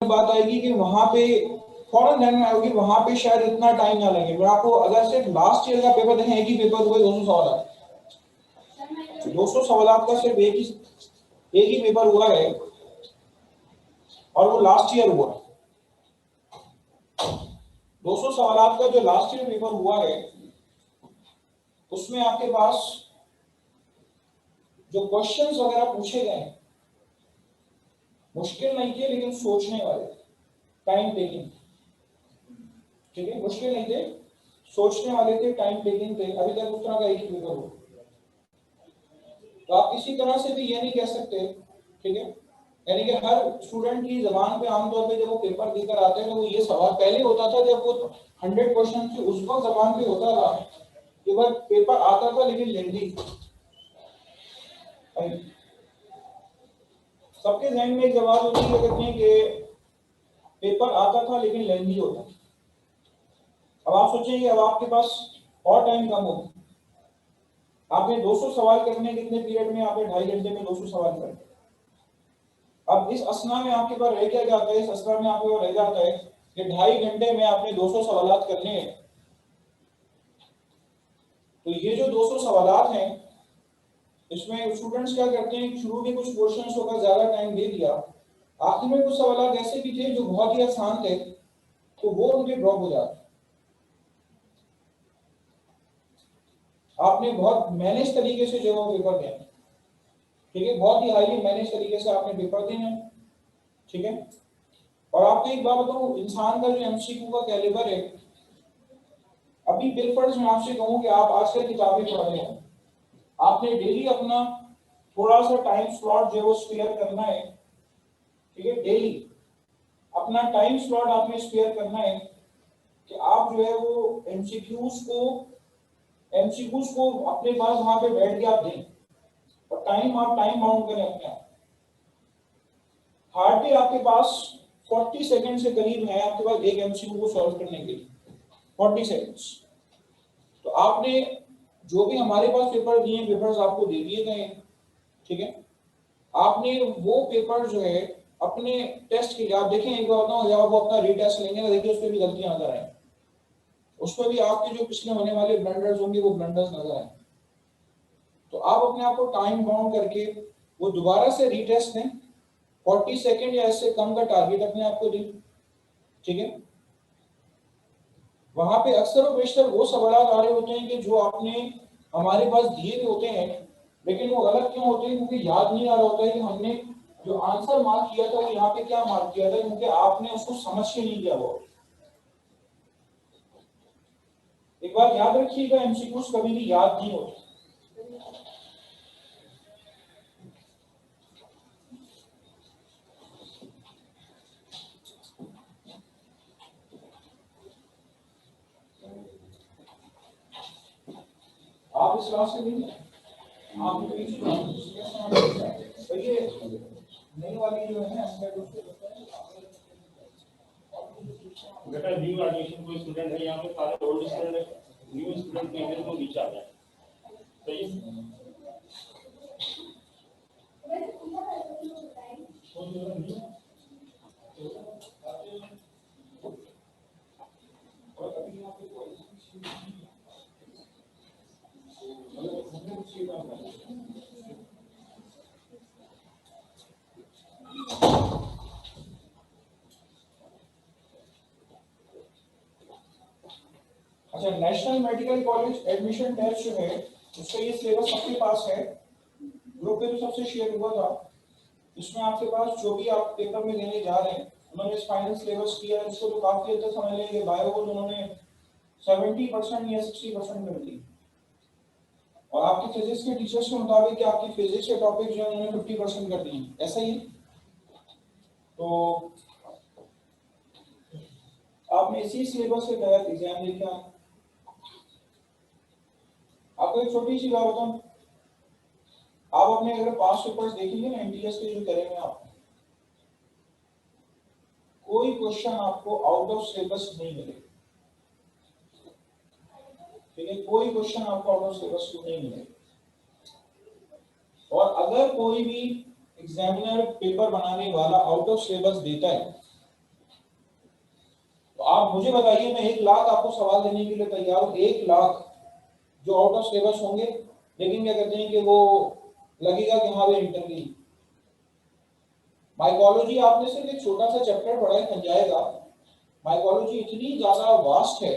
बात आएगी कि वहां पे फौरन ध्यान में आएगी वहां पे शायद इतना टाइम ना लगे। मैं आपको अगर सिर्फ लास्ट ईयर का पेपर देखें, एक ही पेपर हुए 200 सवाल, 200 सवाल का सिर्फ एक ही पेपर हुआ है और वो लास्ट ईयर हुआ। 200 सवाल का जो लास्ट ईयर पेपर हुआ है उसमें आपके पास जो क्वेश्चंस वगैरह पूछे गए मुश्किल नहीं थे लेकिन सोचने वाले, टाइम टेकिंग। ठीक है, मुश्किल नहीं थे, सोचने वाले थे, टाइम टेकिंग थे। अभी तक उस तरह का एक ही पेपर हुआ। तो आप किसी तरह से भी ये नहीं कह सकते, ठीक है, यानी कि हर स्टूडेंट की जबान पे आमतौर पे जब वो पेपर देकर आते हैं वो ये सवाल पहले होता था, जब वो 100 क्वेश्चन थे उस वक्त जबान पे होता था कि वह पेपर आता था लेकिन लेंदी। सबके जहन में एक जवाब होती है, कहते हैं कि पेपर आता था लेकिन लेंदी होता। अब आप सोचेंगे अब आपके पास और टाइम कम हो, आपने 200 सवाल करने कितने पीरियड में, आपने 2.5 घंटे में 200 सवाल करने। अब इस असना में आपके पास रह क्या जाता है, इस असना में आपके पास रह जाता है कि 2.5 घंटे में आपने 200 सवाल करने हैं। तो ये जो 200 सवाल हैं इसमें स्टूडेंट्स क्या करते हैं, शुरू में कुछ क्वेश्चंस को अगर ज्यादा टाइम दे दिया, आखिर में कुछ सवाल ऐसे भी थे जो बहुत ही आसान थे तो वो उनके ड्रॉप हो जाते। आपने बहुत मैनेज तरीके से जो पेपर देना, ठीक है, बहुत ही हाईली मैनेज तरीके से आपने पेपर देना है, ठीक है। और आपको एक बात बताऊं, इंसान का जो एमसीक्यू का कैलिबर है, अभी बिलफर्ज मैं आपसे कहूं कि आप आजकल किताबें पढ़ रहे हैं, आपने डेली अपना थोड़ा सा टाइम स्लॉट जो है वो स्पेयर करना है, ठीक है, डेली अपना टाइम स्लॉट आपने स्पेयर करना है कि आप जो है वो एमसीक्यूज को अपने पास वहां पे बैठ के आप दें और आप टाइम बाउंड करें अपने आप। हार्डली आपके पास 40 सेकंड से करीब है आपके पास एक एमसीक्यू को सॉल्व करने के लिए, 40 सेकंड्स। तो आपने जो भी हमारे पास पेपर दिए, पेपर्स आपको दे दिए गए, ठीक है, आपने वो पेपर जो है अपने टेस्ट के लिए आप देखें, एक बार बताऊं, जब आप अपना रीटेस्ट लेंगे ना, देखिए उसमें भी गलतियां नजर आए, उसमें भी आपके जो पिछले होने वाले ब्लंडर्स होंगे वो ब्लंडर्स नजर आए। तो आप अपने आप को टाइम बाउंड करके वो दोबारा से रीटेस्ट दें, 40 सेकंड या इससे कम का टारगेट अपने आप को दें, ठीक है। वहां पे अक्सर और बेशतर वो सवाल आ रहे होते हैं कि जो आपने हमारे पास दिए भी होते हैं लेकिन वो गलत क्यों होते हैं, क्योंकि याद नहीं आ रहा होता है कि हमने जो आंसर मार्क किया था वो यहाँ पे क्या मार्क किया था, क्योंकि आपने उसको समझ के नहीं किया। वो एक बात याद रखिएगा, एमसीक्यूज कभी भी याद नहीं होते। आप इस क्लास से नहीं, आप ये नई वाली जो है बेटा न्यू एडमिशन कोई स्टूडेंट है यहाँ पे, सारे ओल्ड स्टूडेंट है, न्यू स्टूडेंट के लिए तो नीचे आ जाए, सही है। अच्छा, national medical college admission test जो है उसका ये सिलेबस आपके पास है, ग्रुप पे भी सबसे शेयर हुआ था। इसमें आपके पास जो भी आप पेपर में देने जा रहे हैं उन्होंने इस फाइनल सिलेबस किया है, इसको तो काफी हद तक समझ लेंगे। बायो को उन्होंने 70% या 60% कर दी, और आपके फिजिक्स के टीचर्स के मुताबिक कि आपकी फिजिक्स के टॉपिक जो है उन्होंने 50% कर दिए, ऐसा ही। तो आपने इसी सिलेबस के तहत एग्जाम लिखा। आपको एक छोटी सी बात बताऊं, आप अपने अगर पास पेपर्स देखेंगे ना एमटीएस के जो करेंगे आप, कोई क्वेश्चन आपको आउट ऑफ सिलेबस नहीं मिलेगा, ठीक है, कोई क्वेश्चन आपको आउट ऑफ सिलेबस नहीं मिलेगा। और अगर कोई भी एग्जामिनर पेपर बनाने वाला आउट ऑफ सिलेबस देता है आप मुझे बताइए, मैं 1 लाख आपको सवाल देने के लिए तैयार हूँ, 1 लाख जो आउट ऑफ सिलेबस होंगे, लेकिन क्या कहते हैं कि वो लगेगा कि हाँ भाई इंटर की। माइकोलॉजी आपने सिर्फ एक छोटा सा चैप्टर पढ़ा है फंजाई का। माइकोलॉजी इतनी ज्यादा वास्ट है,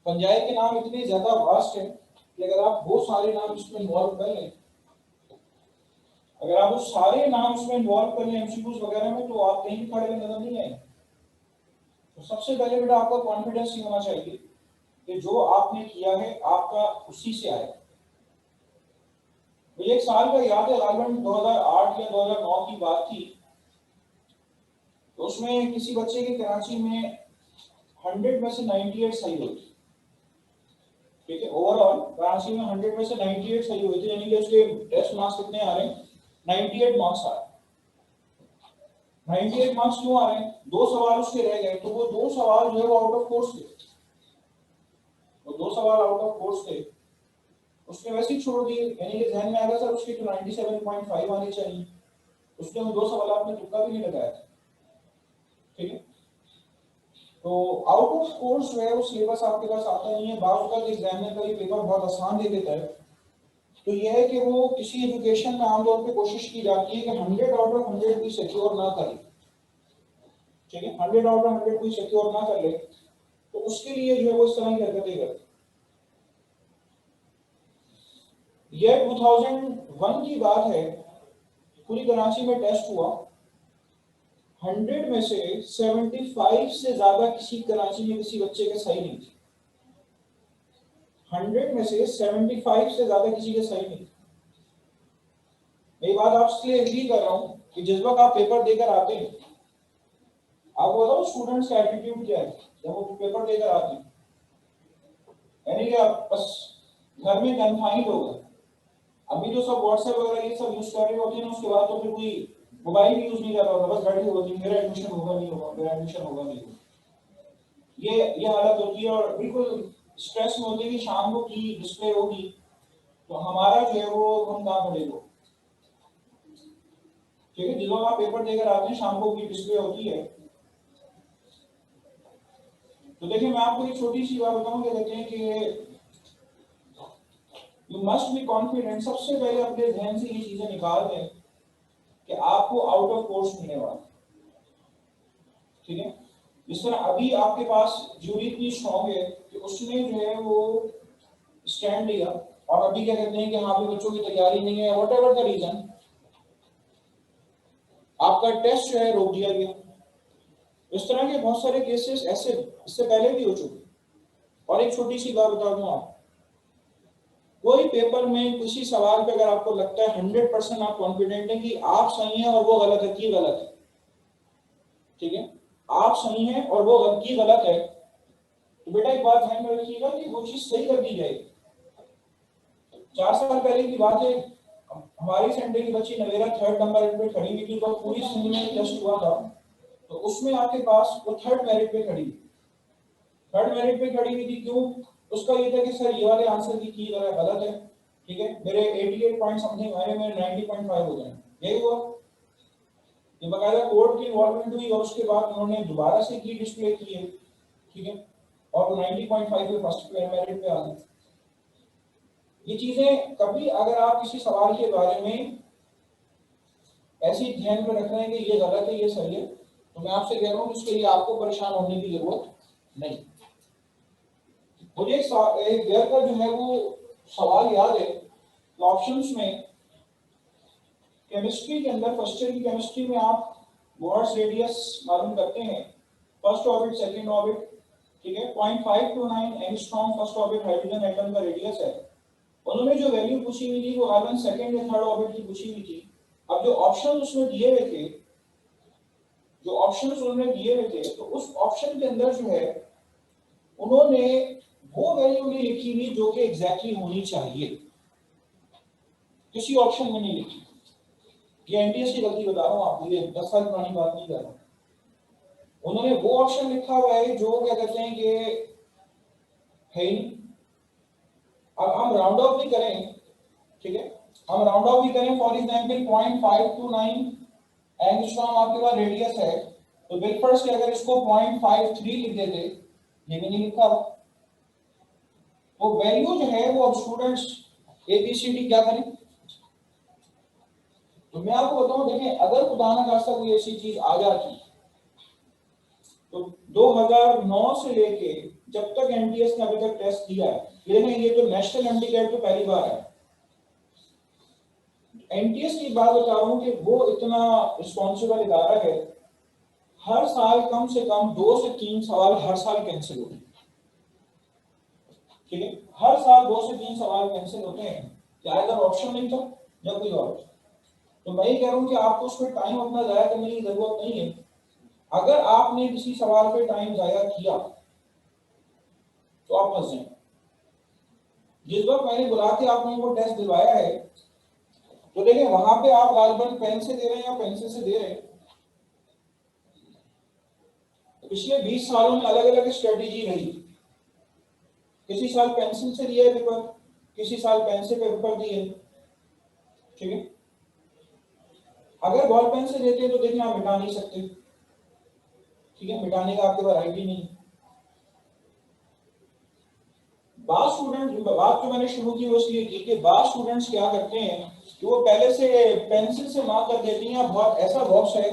फंजाई के नाम इतने ज्यादा वास्ट है कि अगर आप वो सारे नाम इसमें इन्वॉल्व कर लें, अगर आप वो सारे नाम इसमें इन्वॉल्व कर लें एमसीक्यूज वगैरह में, तो आप कहीं भी खड़े हुए नजर नहीं आएंगे। तो सबसे पहले बेटा आपका कॉन्फिडेंस ये होना चाहिए कि जो आपने किया है आपका उसी से आए। मुझे एक साल का याद है, गालिबन 2008 या 2009 की बात थी, तो उसमें किसी बच्चे की कराची में 100 में से 98 सही हुई थी। ठीक है, ओवरऑल कराची में 100 में से 98 सही हुई थी, यानी कि उसके टेस्ट मार्क्स कितने आ रहे हैं, 98 मार्क्स आ रहे हैं। 98 मार्क्स क्यों आ रहे हैं, 2 सवाल उसके रह गए, तो वो 2 सवाल जो है वो आउट ऑफ कोर्स थे, वो 2 सवाल आउट ऑफ कोर्स थे, उसने वैसे ही छोड़ दिए, यानी कि ध्यान में आ गया सर उसकी तो 97.5 आनी चाहिए, उसने वो 2 सवाल आपने तुक्का भी नहीं लगाया था। ठीक है, तो आउट ऑफ कोर्स जो है वो सिलेबस आपके पास आता नहीं है, बार बार एग्जामिनर का ये पेपर बहुत आसान दे देता है। तो यह है कि वो किसी एजुकेशन में आमतौर पे कोशिश की जाती है कि 100 आउट ऑफ 100 कोई सिक्योर ना करे। ठीक है, 100 आउट ऑफ 100 कोई सिक्योर ना कर ले, तो उसके लिए जो है वो इस तरह की हरकतें करते। यह 2001 की बात है, पूरी कराची में टेस्ट हुआ, 100 में से 75 से ज्यादा किसी कराची में किसी बच्चे के सही नहीं थे। 100 में से 75 से ज्यादा किसी के सही नहीं थे। मैं बात आपसे एग्री कर रहा हूं कि जिस वक्त आप पेपर देकर आते हैं, आपको बताओ स्टूडेंट्स का एटीट्यूड क्या है जब वो पेपर देकर आते हैं, यानी कि आप बस घर में कन्फाइंड हो गए। अभी तो सब व्हाट्सएप वगैरह ये सब यूज कर रहे होते हैं, उसके बाद तो फिर कोई मोबाइल भी यूज नहीं कर रहा होता, बस बैठे होते हैं, मेरा एडमिशन होगा नहीं होगा, मेरा एडमिशन होगा नहीं होगा, ये हालत होती है। और बिल्कुल स्ट्रेस में होते हैं कि शाम को की डिस्प्ले होगी तो हमारा जो है वो हम कहाँ खड़े हो। ठीक है, जिस आप पेपर देकर आते हैं शाम को की डिस्प्ले होती है, तो देखिए मैं आपको एक छोटी सी बात बताऊं, क्या कहते हैं कि यू मस्ट बी कॉन्फिडेंट। सबसे पहले अपने ध्यान से ये चीजें निकाल दें कि आपको आउट ऑफ कोर्स मिलने वाला। ठीक है, जिस तरह अभी आपके पास ज्यूरी इतनी स्ट्रॉन्ग है कि उसने जो है वो स्टैंड लिया, और अभी क्या कहते हैं कि हाँ भी बच्चों की तैयारी नहीं है, वट एवर द रीजन, आपका टेस्ट जो है रोक दिया गया। इस तरह के बहुत सारे केसेस ऐसे इससे पहले भी हो चुके। और एक छोटी सी बात बता दूं आप, कोई पेपर में किसी सवाल पे अगर आपको लगता है 100% आप कॉन्फिडेंट हैं कि आप सही हैं और वो गलत है, कि गलत है, ठीक है, आप सही हैं और वो की गलत है, तो बेटा एक बात ध्यान में रखिएगा कि वो चीज सही कर दी जाएगी। 4 साल पहले की बात है, हमारी सेंटर की बच्ची नवेरा 3rd नंबर पे खड़ी हुई थी, तो पूरी सिंध में टेस्ट हुआ था, तो उसमें आपके पास वो 3rd मेरिट पे खड़ी हुई। 3rd मेरिट पे खड़ी हुई थी, क्यों? उसका ये था कि सर ये वाले आंसर की गलत है, ठीक है, मेरे 88 पॉइंट समथिंग आए, मेरे 90.5 हो जाए, यही हुआ। ये बकायदा कोर्ट की इन्वॉल्वमेंट हुई और उसके बाद उन्होंने दोबारा से की डिस्प्ले की है, ठीक है, और वो 90.5 पे फर्स्ट मेरिट पे आ गए। ये चीजें कभी अगर आप किसी सवाल के बारे में ऐसी ध्यान में रख रहे हैं कि ये गलत है ये सही है, तो मैं आपसे कह रहा हूँ उसके लिए आपको परेशान होने की जरूरत नहीं। मुझे एक गैर का जो है वो सवाल याद है, ऑप्शंस में केमिस्ट्री के अंदर फर्स्ट ईयर की केमिस्ट्री में आप बोहर्स रेडियस मालूम करते हैं, फर्स्ट ऑर्बिट सेकंड ऑर्बिट, ठीक है, 0.529 angstrom first orbit hydrogen atom का रेडियस है। उन्होंने जो वैल्यू पूछी हुई थी वो कार्बन सेकंड या थर्ड ऑर्बिट की पूछी हुई थी। अब जो ऑप्शन उसमें दिए हुए थे, जो ऑप्शंस उन्होंने दिए हुए थे, तो उस ऑप्शन के अंदर जो है उन्होंने वो वैल्यू नहीं लिखी हुई जो कि एग्जैक्टली होनी चाहिए, किसी ऑप्शन में नहीं लिखी। ये एनटीएस की गलती बता रहा हूं आपको, ये 10 साल पुरानी बात नहीं कर रहा हूं। उन्होंने वो ऑप्शन लिखा हुआ है जो क्या कहते हैं कि है ही। अब हम राउंड ऑफ भी करें, ठीक है, हम राउंड ऑफ भी करें, फॉर एग्जांपल 0.529 एंगस्ट्रॉम आपके पास रेडियस है, तो वेफर्स के अगर इसको 0.53 लिख देते, ये भी नहीं लिखा, तो वैल्यू जो है वो अब स्टूडेंट्स ABCD क्या करें। तो मैं आपको बताऊं, देखें अगर खुदा ना खास्ता कोई ऐसी चीज आ जाती तो 2009 से लेके जब तक NTS ने अभी तक टेस्ट दिया है, ये देखें ये तो नेशनल MD-CAT तो पहली बार है। NTS की बात बता रहा हूं कि वो इतना रिस्पॉन्सिबल इदारा है, हर साल कम से कम 2 से 3 सवाल हर साल कैंसिल होते हैं, ठीक है, हर साल 2 से 3 सवाल कैंसिल होते हैं, क्या अगर ऑप्शन नहीं था या कोई और। तो मैं ये कह रहा हूं कि आपको उस पर टाइम अपना जाया करने की जरूरत नहीं है। अगर आपने किसी सवाल पे टाइम जाया किया तो आप फंस जाएंगे। जिस वक्त मैंने बुला के आपने वो टेस्ट दिलवाया है, तो देखिए वहां पे आप गालबन पेन से दे रहे हैं या पेंसिल से दे रहे हैं। पिछले 20 सालों में अलग अलग स्ट्रेटेजी रही, किसी साल पेंसिल से दिया है पेपर, किसी साल पेन से पेपर दिए, ठीक है। अगर बॉल पेन से देते हैं तो देखिए आप मिटा नहीं सकते, ठीक है, मिटाने का आपके पास राइट ही नहीं। बात जो मैंने शुरू की वो इसलिए की कि बाद स्टूडेंट्स क्या करते हैं कि वो पहले से पेंसिल से मार्क कर देती हैं, बहुत ऐसा बॉक्स है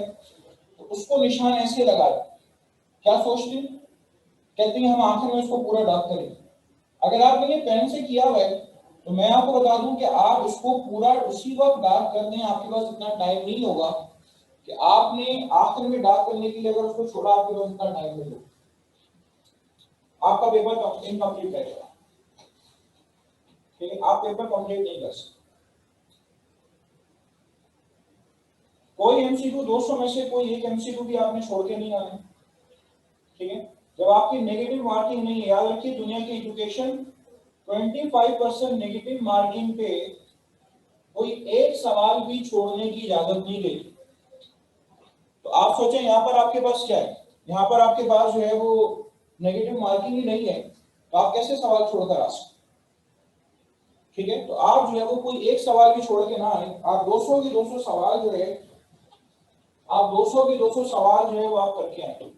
तो उसको निशान ऐसे लगा, क्या सोचते हैं, कहते हैं हम आखिर में उसको पूरा डार्क करें। अगर आपने ये पेन से किया हुआ है तो मैं आपको बता दूं कि आप उसको पूरा उसी वक्त डार्क कर दें, आपके पास इतना टाइम नहीं होगा कि आपने आखिर में डार्क करने के लिए अगर उसको छोड़ा, आपके पास इतना टाइम नहीं होगा, आपका पेपर इनकम्प्लीट रहेगा, ठीक है, आप पेपर कंप्लीट नहीं कर सकते। कोई MCQ 200 में से कोई एक MCQ भी आपने छोड़ के नहीं आना, ठीक है। जब आपकी नेगेटिव मार्किंग नहीं है, याद रखिए दुनिया की एजुकेशन 25% नेगेटिव मार्किंग पे कोई एक सवाल भी छोड़ने की इजाजत नहीं देती। तो आप सोचें यहाँ पर आपके पास क्या है, यहाँ पर आपके पास जो है वो नेगेटिव मार्किंग ही नहीं है, तो आप कैसे सवाल छोड़कर आ सकते, ठीक है। तो आप जो है वो कोई एक सवाल भी छोड़ के ना आए, आप 200 की 200 सवाल जो है, आप 200 की 200 सवाल जो है वो आप करके आए।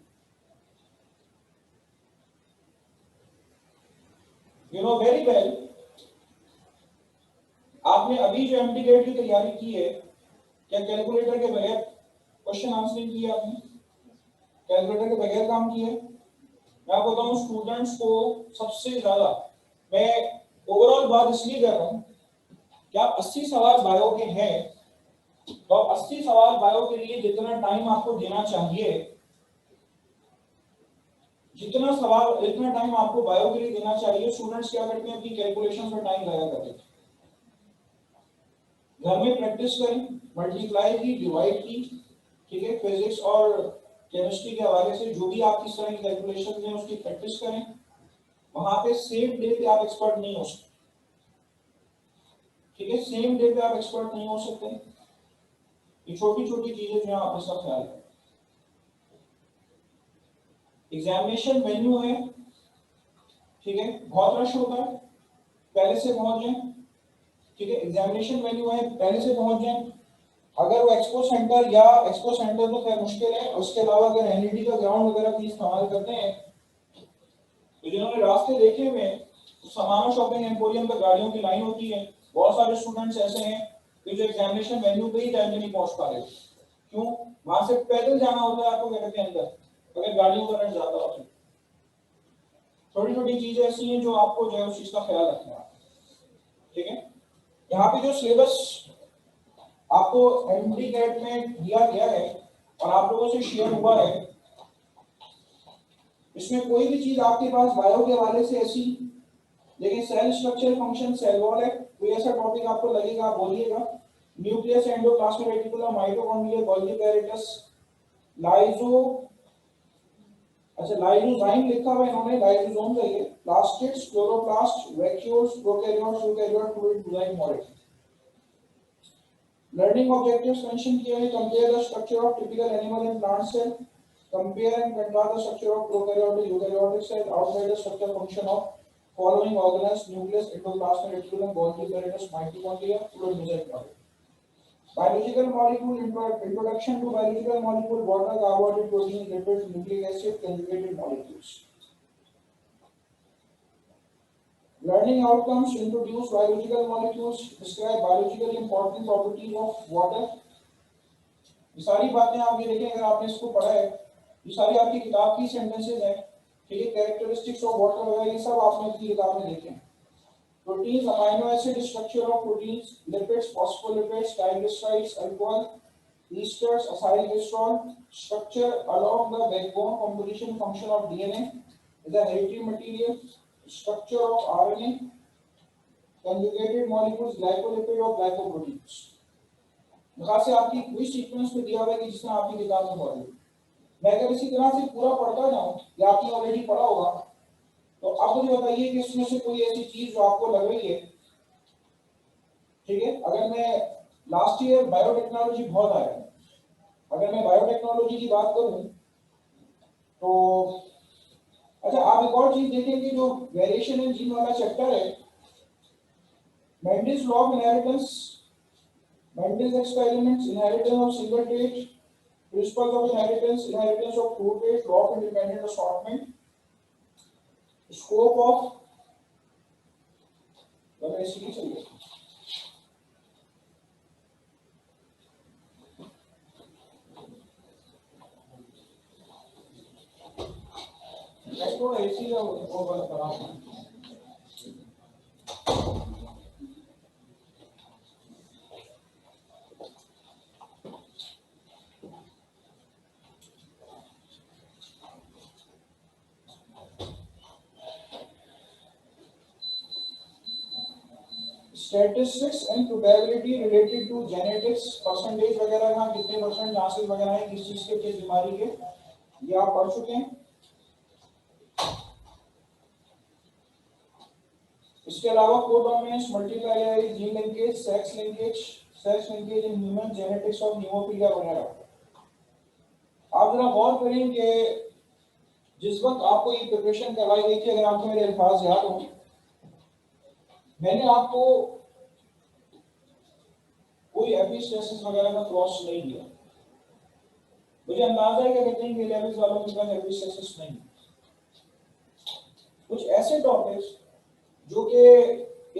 यू नो वेरी वेल, आपने अभी जो MD-CAT की तैयारी की है, क्या कैलकुलेटर के बगैर क्वेश्चन आंसरिंग किया आपने, कैलकुलेटर के बगैर काम किया है। मैं आपको बताऊं स्टूडेंट्स को सबसे ज्यादा, मैं ओवरऑल बात इसलिए कर रहा हूं कि आप 80 सवाल बायो के हैं, तो आप 80 सवाल बायो के लिए जितना टाइम आपको देना चाहिए, जितना टाइम आपको बायो के लिए देना चाहिए, स्टूडेंट्स क्या करते हैं, अपनी कैलकुलेशन में टाइम जाया करते हैं। घर में प्रैक्टिस करें, मल्टीप्लाई की, डिवाइड की, ठीक है, फिजिक्स और केमिस्ट्री के हवाले से जो भी आप किस तरह की कैलकुलेशन में उसकी प्रैक्टिस करें। वहां पे सेम डे पे आप एक्सपर्ट नहीं हो सकते, ठीक है, सेम डे पे आप एक्सपर्ट नहीं हो सकते। ये छोटी छोटी चीजें जो है आप इसका ख्याल रखें। एग्जामिनेशन वेन्यू है, ठीक है, बहुत रश होगा, पहले से पहुंच जाए, ठीक है, एग्जामिनेशन वेन्यू है, पहले से पहुंच जाए। अगर वो एक्सपो सेंटर या एक्सपो सेंटर तो खैर मुश्किल है, उसके अलावा अगर NED का ग्राउंड वगैरह भी इस्तेमाल करते हैं, तो जिन्होंने रास्ते देखे हुए तो समाना शॉपिंग एम्पोरियम पर गाड़ियों की लाइन होती है, बहुत सारे स्टूडेंट्स ऐसे हैं कि जो एग्जामिनेशन वेन्यू पे ही टाइम पे नहीं पहुंच पा रहे। क्यों? वहां से पैदल जाना होता है आपको घर के अंदर, अगर गाड़ियों का रश ज्यादा होता है। छोटी छोटी चीजें ऐसी हैं जो आपको जो है उस चीज का ख्याल रखना है, ठीक है। यहाँ पे जो सिलेबस आपको MD-CAT में दिया गया है और आप लोगों से शेयर हुआ है, इसमें कोई भी चीज आपके पास बायो के हवाले से ऐसी, लेकिन cell structure, function, cell wall है, कोई ऐसा टॉपिक आपको लगेगा आप बोलिएगा। Nucleus, endoplasmic reticulum, mitochondria, Golgi apparatus, lyso, अच्छा लाइजोजाइम लिखा हुआ है इन्होंने, लाइजोसोम है ये, plastids, chloroplast, vacuoles, prokaryotes, eukaryote, fluid, mosaic model. Learning objectives mention किए हैं, compare the structure of typical animal and plant cell, compare and contrast the structure of prokaryotic eukaryotic cell, outline the structure function of following organelles: nucleus, endoplasmic reticulum, Golgi apparatus, mitochondria, fluid, mosaic model. Biological molecule introduction to biological molecule, water, carbohydrate, protein, lipids, nucleic acid, conjugated molecules. Learning outcomes, introduce biological molecules, describe biologically important properties of water. ये सारी बातें आप ये देखें, अगर आपने इसको पढ़ा है, ये सारी आपकी किताब की सेंटेंसेस हैं, ठीक है, कैरेक्टरिस्टिक्स ऑफ वाटर वगैरह ये सब आपने अपनी किताब में देखे हैं. Proteins, amino acid structure of proteins, lipids, phospholipids, triglycerides, alcohol, esters, acyl glycerol, structure along the backbone, composition, function of DNA, is a hereditary material, structure of RNA, conjugated molecules, glycolipid और glycoproteins. खास से आपकी कोई sequence में दिया हुआ है कि जिसमें आपकी किताब में मौजूद है. मैं अगर इसी तरह से पूरा पढ़ता जाऊं या आपने ऑलरेडी पढ़ा होगा, तो आप मुझे बताइए कि इसमें से कोई ऐसी चीज जो आपको लग रही है, ठीक है. अगर मैं लास्ट ईयर बायोटेक्नोलॉजी बहुत आया, अगर मैं बायोटेक्नोलॉजी की बात करूं तो अच्छा, आप एक और चीज देखेंगे, जो वेरिएशन इन जीन वाला चैप्टर है, Mendel's law of inheritance, Mendel's experiments, inheritance of single trait, principles of inheritance, inheritance of two trait, law of independent assortment, scope of variety चाहिए. मैं थोड़ा एसी का वो बंद करा हूं. Statistics and probability related to genetics, percentage वगैरह का कितने परसेंट चांसेस वगैरह हैं किस चीज के, किस बीमारी के, ये आप पढ़ चुके हैं. इसके अलावा codominance, multiply, gene linkage, sex linkage in human, genetics of haemophilia वगैरह. आप जरा गौर करें कि जिस वक्त आपको ये प्रिपरेशन करवाई गई थी, अगर आपको मेरे अल्फाज याद हो, मैंने आपको कोई एपिस्टेसिस वगैरह का क्रॉस नहीं दिया. मुझे अंदाजा है कि कहते हैं कि लेवल्स वालों के पास एपिस्टेसिस नहीं. कुछ ऐसे टॉपिक्स जो कि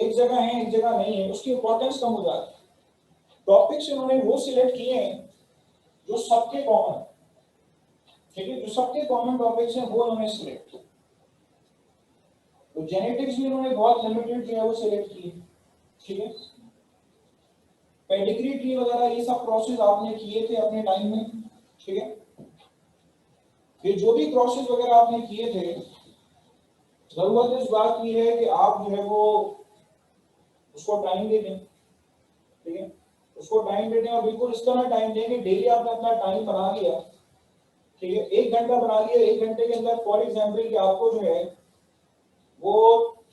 एक जगह हैं एक जगह नहीं है, उसकी इंपॉर्टेंस कम हो जाती है. टॉपिक्स इन्होंने वो सिलेक्ट किए हैं जो सबके कॉमन, ठीक है, जो सबके कॉमन टॉपिक्स हैं वो उन्होंने सिलेक्ट किए. तो जेनेटिक्स भी उन्होंने बहुत लिमिटेड जो है वो सिलेक्ट किए, ठीक है. पेडिग्री ट्री वगैरह ये सब प्रोसेस आपने किए थे अपने टाइम में, ठीक है. ये जो भी प्रोसेस वगैरह आपने किए थे, जरूरत इस बात की है कि आप जो है वो उसको टाइम दे दें, ठीक है, उसको टाइम दे दें. और बिल्कुल इस तरह टाइम दें कि डेली आपने अपना टाइम बना लिया, ठीक है, 1 घंटा बना लिया, 1 घंटे के अंदर फॉर एग्जांपल कि आपको जो है वो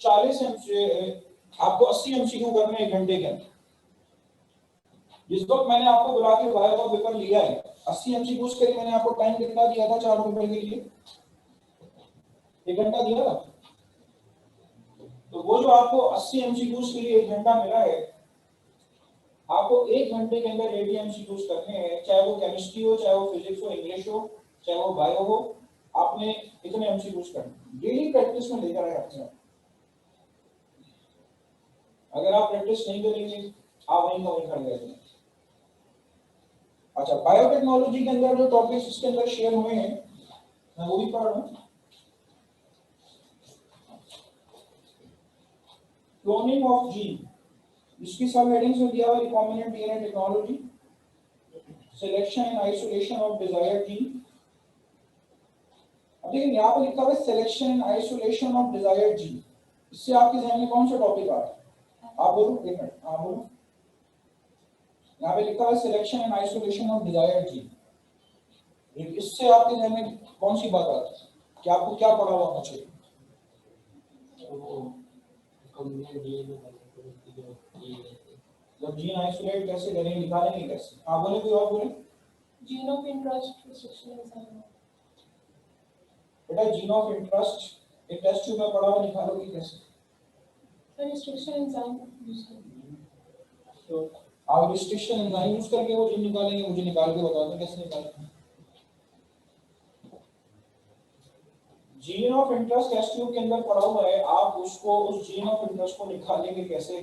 40 आपको 80 एमसीक्यू करने 1 घंटे के अंदर. जिस वक्त मैंने आपको बुला के बायो का पेपर लिया है, 80 एमसीक्यू के लिए मैंने आपको टाइम कितना दिया था 4 पेपर के लिए? 1 घंटा दिया था. तो वो जो आपको 80 एमसीक्यू के लिए 1 घंटा मिला है, आपको 1 घंटे के अंदर 80 एमसीक्यू करने हैं, चाहे वो केमिस्ट्री हो, चाहे वो फिजिक्स हो, इंग्लिश हो, चाहे वो बायो हो. आपने इतने एमसीक्यू करने, डेली प्रैक्टिस में लेकर आए अपने. अगर आप प्रैक्टिस नहीं करेंगे आप वहीं का वहीं खड़े रहेंगे. अच्छा, बायोटेक्नोलॉजी के अंदर जो टॉपिक्स इसके अंदर शेयर हुए हैं मैं वो भी पढ़ रहा हूँ. क्लोनिंग ऑफ जीन, इसकी सब हेडिंग्स में दिया हुआ recombinant DNA technology, selection and isolation of desired gene. अब देखिए यहाँ पर लिखा हुआ है selection and isolation of desired gene. इससे आपके ध्यान में कौन सा टॉपिक आता है? आप बोलो, एक मिनट, आप बोलो. यहाँ पे लिखा हुआ है selection and isolation of desired gene. इससे आपके ध्यान में कौन सी बात आती है कि आपको क्या पढ़ा हुआ होना चाहिए? जब जीन आइसोलेट कैसे करें, निकालेंगे कैसे? आप बोले, कोई और बोले. Gene of interest restriction enzyme. बेटा जीन ऑफ इंटरेस्ट एक टेस्ट ट्यूब में पढ़ा हुआ, निकालोगे कैसे? रिस्ट्रिक्शन एंजाइम यूज करते हैं. तो आप रिस्ट्रिक्शन एंजाइम यूज करके वो जीन निकालेंगे, मुझे निकाल के बता दें कैसे निकालेंगे। Gene of interest test tube के अंदर पड़ा हुआ है, आप उसको उस जीन ऑफ इंटरेस्ट को निकालेंगे कैसे?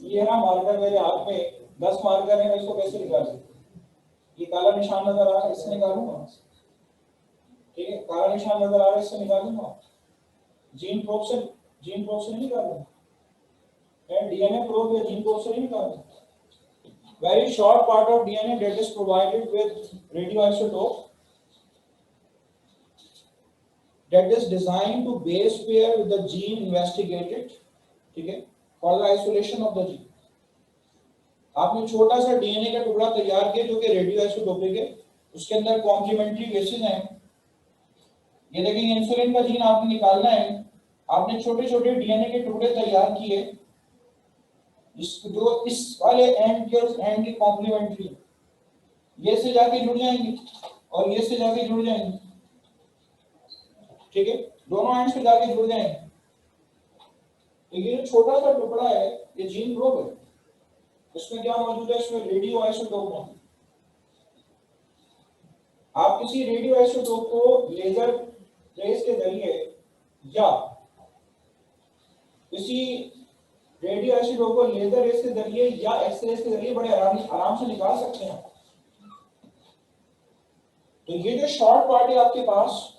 ये ना मार्कर मेरे हाथ में 10 मार्कर है, मैं इसको कैसे निकालूं? ये काला निशान नजर आ रहा है, इससे निकालूंगा। ठीक है, काला निशान नजर आ रहा है, इससे निकालूंगा। जीन प्रोब से नहीं निकालूंगा, मैं डीएनए प्रोब या जीन प्रोब से नहीं निकालूंगा। Very short part of DNA that is provided with radioisotope that is designed to base pair with the gene investigated, ठीक है, for the isolation of the gene। आपने छोटा सा डीएनए का टुकड़ा तैयार किया जो कि रेडियोआइसोटोपिक है, उसके अंदर कॉम्प्लीमेंट्री बेसिस हैं। ये देखिए इंसुलिन का जीन आपने निकालना है, आपने छोटे छोटे डीएनए के टुकड़े तैयार किए, जो इस वाले एंड के कॉम्प्लीमेंट्री, ये से जाके जुड़ जाएंगे और ये से जाके जुड़ जाएंगे। ठीक है, दोनों एंड से जाके जुड़ जाएंगे। तो ये जो छोटा सा टुकड़ा है ये जीन प्रोब है, इसमें क्या मौजूद है? इसमें रेडियोआइसोटोप मौजूद। आप किसी रेडियोआइसोटोप को लेजर रेस के जरिए या किसी रेडियोआइसोटोप को लेजर रेस के जरिए या एक्सरे के जरिए बड़े आराम से निकाल सकते हैं। तो ये जो शॉर्ट पार्ट है आपके पास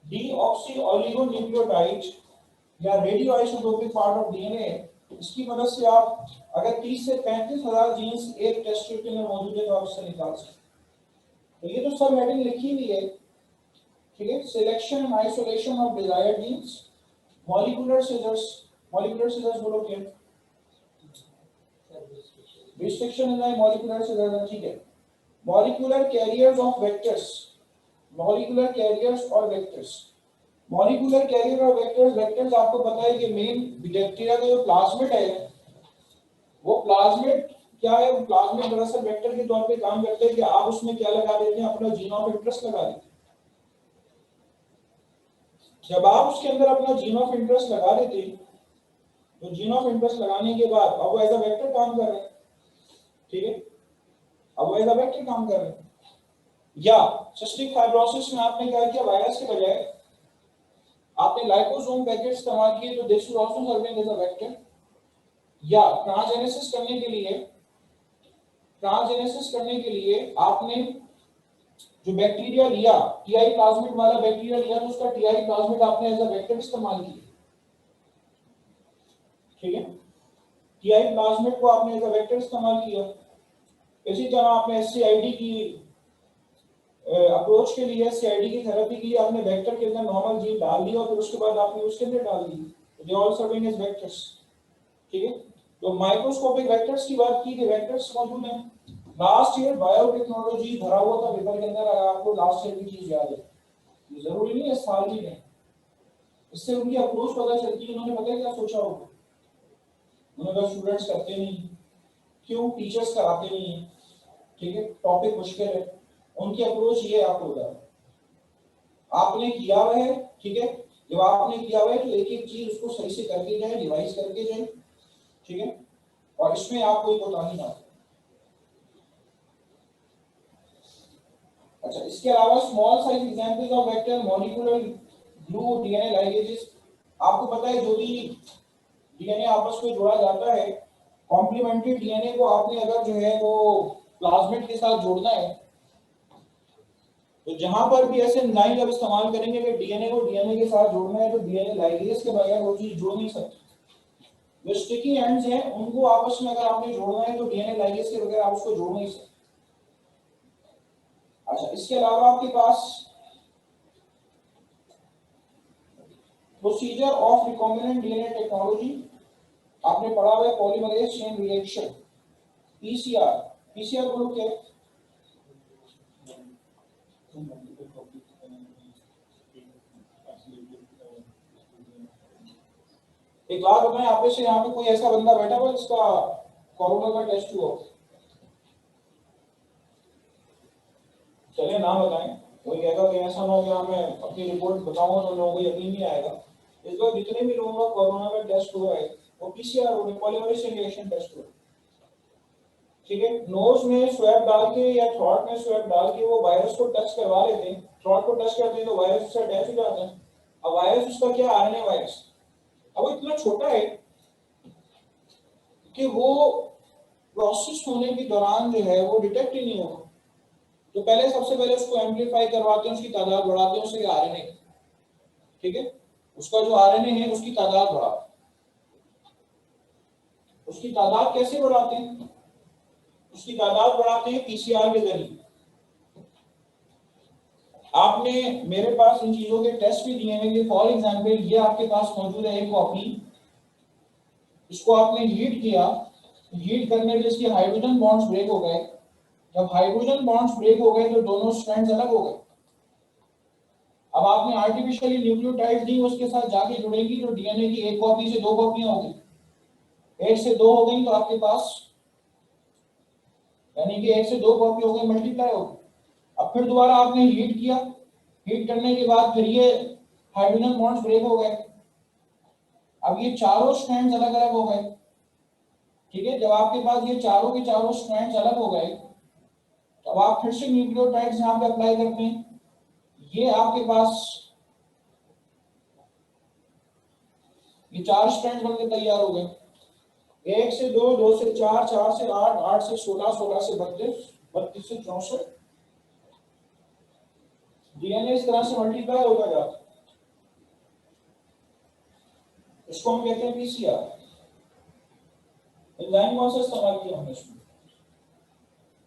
डीऑक्सी ओलिगोन्यूक्लियोटाइड या रेडियोआइसोटोपिक पार्ट ऑफ डीएनए, इसकी मदद से आप अगर 30 से 35,000 जीन्स एक टेस्ट ट्यूब के अंदर मौजूद है तो आप उससे निकाल सकते हैं। तो ये तो सब हेडिंग लिखी हुई है। ठीक है, selection and isolation of desired genes, molecular scissors बोलो क्या? रिस्ट्रिक्शन इन मॉलिक्यूलर सिजर्स, ठीक है। Molecular carriers of vectors, molecular carriers और वेक्टर्स। मॉलिक्यूलर कैरियर और वेक्टर्स आपको पता है कि मेन बैक्टीरिया का जो प्लाज्मिड है, वो प्लाज्मिड क्या है? वो प्लाज्मिड दरअसल वेक्टर के तौर पे काम करते हैं कि आप उसमें क्या लगा देते हैं? अपना जीन ऑफ इंटरेस्ट लगा देते हैं। जब आप उसके अंदर अपना जीन ऑफ इंटरेस्ट लगा देते हैं तो जीन ऑफ इंटरेस्ट लगाने के बाद अब वो एज अ वेक्टर काम कर रहे हैं। ठीक है, अब वो एज अ वेक्टर काम कर रहे हैं। या सिस्टिक फाइब्रोसिस में आपने क्या किया? वायरस के बजाय आपने लाइपोसोम पैकेट इस्तेमाल किए तो this will also serving as a vector. या ट्रांसजेनेसिस करने के लिए आपने जो बैक्टीरिया लिया, टीआई प्लाज्मिड वाला बैक्टीरिया लिया, तो उसका टीआई प्लाज्मिड आपने एज अ वेक्टर इस्तेमाल किया। ठीक है, टीआई प्लाज्मिड को आपने एज अ वेक्टर इस्तेमाल किया। इसी तरह आपने एससीआईडी की अप्रोच के लिए, एससीआईडी की थेरेपी के लिए आपने वेक्टर के अंदर नॉर्मल जीन डाल दिया और फिर उसके बाद आपने उसके अंदर डाल दी, they are serving as vectors. ठीक है, तो माइक्रोस्कोपिक वेक्टर्स की बात की कि वेक्टर्स मौजूद हैं। लास्ट ईयर बायोटेक्नोलॉजी भरा हुआ था पेपर के अंदर, अगर आपको लास्ट ईयर की चीज याद है, ये जरूरी नहीं है साल ही में, इससे उनकी अप्रोच पता चलती है। उन्होंने पता क्या सोचा होगा? उन्होंने कहा स्टूडेंट्स करते नहीं, क्यों? टीचर्स कराते नहीं है। ठीक है, टॉपिक मुश्किल है। उनकी अप्रोच ये आपको बता, आपने किया हुआ है। ठीक है, जब आपने किया हुआ है तो एक एक चीज उसको सही से करके जाए, रिवाइज करके जाए। ठीक है, और इसमें आप कोई कोताही ना। अच्छा, इसके अलावा small size examples of vector, molecular glue, DNA ligases. आपको पता है जो भी डीएनए आपस में जोड़ा जाता है, कॉम्प्लीमेंट्री डीएनए को आपने अगर जो है वो प्लाज्मिड के साथ जोड़ना है तो जहां पर भी ऐसे लाइन जब इस्तेमाल करेंगे कि डीएनए को डीएनए के साथ जोड़ना है तो डीएनए लाइगेज के बगैर वो चीज जोड़ नहीं सकती। जो स्टिकी एंड्स हैं उनको आपस में अगर आपने जोड़ना है तो डीएनए लाइगेज के बगैर आप उसको जोड़ नहीं सकते। अच्छा, इसके अलावा आपके पास procedure of recombinant DNA technology आपने पढ़ा हुआ है, polymerase chain reaction, PCR. PCR बोलो क्या है? एक बात बताएं, आप में से यहाँ पे कोई ऐसा बंदा बैठा हुआ जिसका कोरोना का टेस्ट हुआ? चलिए नाम बताएं। कोई कहेगा कि ऐसा ना हो कि मैं अपनी रिपोर्ट बताऊंगा तो लोगों को यकीन नहीं आएगा। इस बार जितने भी लोगों का कोरोना का टेस्ट हुआ है वो पीसीआर हो गया, पॉलीमरेज रिएक्शन टेस्ट हो, ठीक है। नोज में स्वैब डाल के या थ्रॉट में स्वैब डाल के वो वायरस को टच करवा लेते हैं, थ्रॉट को टच करते हैं तो वायरस उससे अटैच हो जाता है। अब वायरस उसका क्या, आरएनए वायरस, अब वो इतना छोटा है कि वो प्रोसेस होने के दौरान जो है वो डिटेक्ट ही नहीं होगा। तो पहले सबसे पहले उसको एम्पलीफाई करवाते हैं, उसकी तादाद बढ़ाते हैं, उससे आरएनए, ठीक है, उसका जो आरएनए है उसकी तादाद बढ़ाते हैं। उसकी तादाद कैसे बढ़ाते हैं? उसकी तादाद बढ़ाते हैं पीसीआर के जरिए। आपने मेरे पास इन चीजों के टेस्ट भी दिए हैं। फॉर एग्जांपल ये आपके पास मौजूद है एक कॉपी, इसको आपने हीट किया, हीट करने से इसके हाइड्रोजन बॉन्ड्स ब्रेक हो गए। जब हाइड्रोजन बॉन्ड्स ब्रेक हो गए तो दोनों स्ट्रैंड्स अलग हो गए। अब आपने आर्टिफिशियली न्यूक्लियोटाइड दी, उसके साथ जाके जुड़ेगी तो डीएनए की एक कॉपी से दो कॉपियां होंगी, एक से दो हो गई तो आपके पास, यानी कि एक से दो कॉपी हो गई, मल्टीप्लाई हो गई। अब फिर दोबारा आपने हीट किया, हीट करने के बाद फिर ये हाइड्रोजन बॉन्ड्स ब्रेक हो गए, अब ये चारों स्ट्रैंड्स अलग अलग हो गए, ठीक है। जब आपके पास ये चारों के चारों स्ट्रैंड्स अलग हो गए तो अब आप फिर से न्यूक्लियोटाइड्स यहाँ पे अप्लाई करते हैं, ये आपके पास ये चार स्ट्रैंड बनके तैयार हो गए, एक से दो, दो से चार, चार से आठ, आठ से 16, 16 से 32, 32 से 64, डीएनए इस तरह से मल्टीप्लाई होता जाता है। इसको हम कहते हैं पीसीआर। एंजाइम कौन सा इस्तेमाल किया हमने इसमें?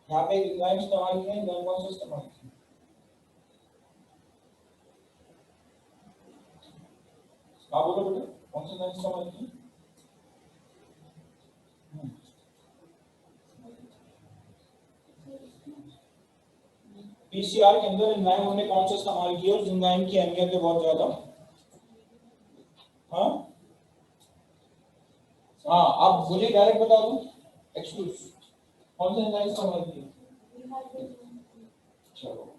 यहाँ पे एंजाइम इस्तेमाल किया, एंजाइम कौन सा इस्तेमाल किया? आप बोलो बेटा, कौन सा एंजाइम इस्तेमाल किया? पीसीआर के अंदर एंजाइम हमने कौन सा इस्तेमाल किया? उस एंजाइम की अहमियत है बहुत ज्यादा। हाँ, अब मुझे डायरेक्ट बता दूं, एक्सक्यूज, कौन सा एंजाइम इस्तेमाल किया? चलो,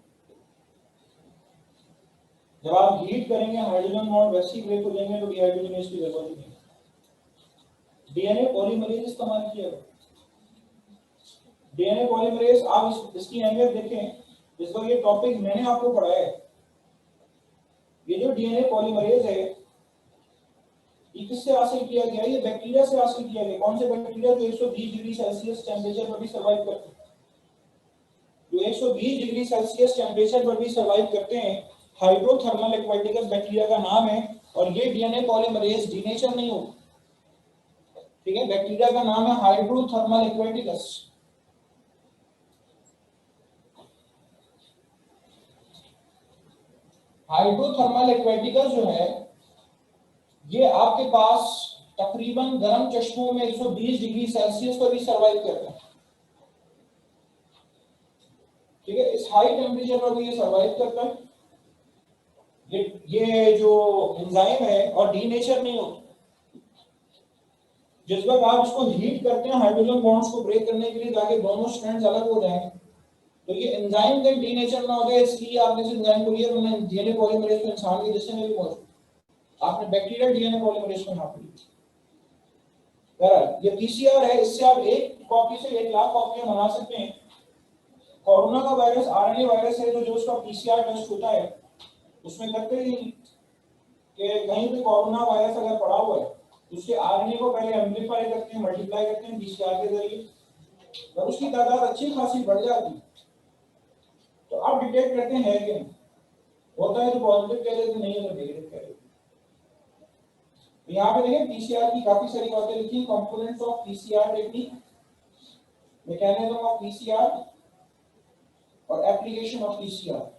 जब आप हीट करेंगे हाइड्रोजन बॉन्ड वैसे ही ब्रेक हो जाएंगे तो डीहाइड्रोजनेज की जरूरत नहीं है। डीएनए पॉलीमरेज इस्तेमाल किया। डीएनए पॉलीमरेज, आप इसकी अहमियत देखें, इस वक्त ये टॉपिक मैंने आपको पढ़ाया है। ये जो डीएनए पॉलीमरेज है ये किससे हासिल किया गया? ये बैक्टीरिया से हासिल किया गया। कौन से बैक्टीरिया? जो 120 डिग्री सेल्सियस टेम्परेचर पर भी सर्वाइव करते हैं, जो 120 डिग्री सेल्सियस टेम्परेचर पर भी सर्वाइव करते हैं, हाइड्रोथर्मल एक्वाटिकस बैक्टीरिया का नाम है। और ये डीएनए पॉलीमरेज डीनेचर नहीं होता, ठीक है। बैक्टीरिया का नाम है हाइड्रोथर्मल एक्वाटिकस। हाइड्रोथर्मल एक्वाटिकस जो है ये आपके पास तकरीबन गर्म चश्मों में 120 डिग्री सेल्सियस पर भी सर्वाइव करता है, ठीक है। इस हाई टेम्परेचर पर भी ये सर्वाइव करता है। ये जो एंजाइम है और डीनेचर नहीं होता। जिस वक्त आप इसको हीट करते हैं हाइड्रोजन बॉन्ड्स को ब्रेक करने के लिए ताकि दोनों स्ट्रैंड्स अलग हो जाएं, तो ये एंजाइम का डीनेचर ना हो जाए, इसलिए आपने इस एंजाइम को लिया। मैंने डीएनए पॉलीमरेज को इंसान के जिस्म में भी मौजूद, आपने बैक्टीरिया डीएनए पॉलीमरेज को यहाँ पे लिया। ये पीसीआर है, इससे आप एक कॉपी से 1 लाख कॉपियां बना सकते हैं। कोरोना का वायरस आरएनए वायरस है, तो जो उसका पीसीआर टेस्ट होता है उसमें करते ही कि कहीं पे कोरोना वायरस अगर पड़ा हुआ है तो उसके आरएनए को पहले एम्प्लीफाई करते हैं, मल्टीप्लाई करते हैं पीसीआर के जरिए, और उसकी तादाद अच्छी खासी बढ़ जाती है तो आप डिटेक्ट करते हैं कि होता है तो पॉजिटिव कह देते, नहीं है तो नेगेटिव कह देते। यहाँ पे देखें पीसीआर की काफी सारी बातें लिखी, components of PCR technique, mechanism of PCR और एप्लीकेशन ऑफ पीसीआर।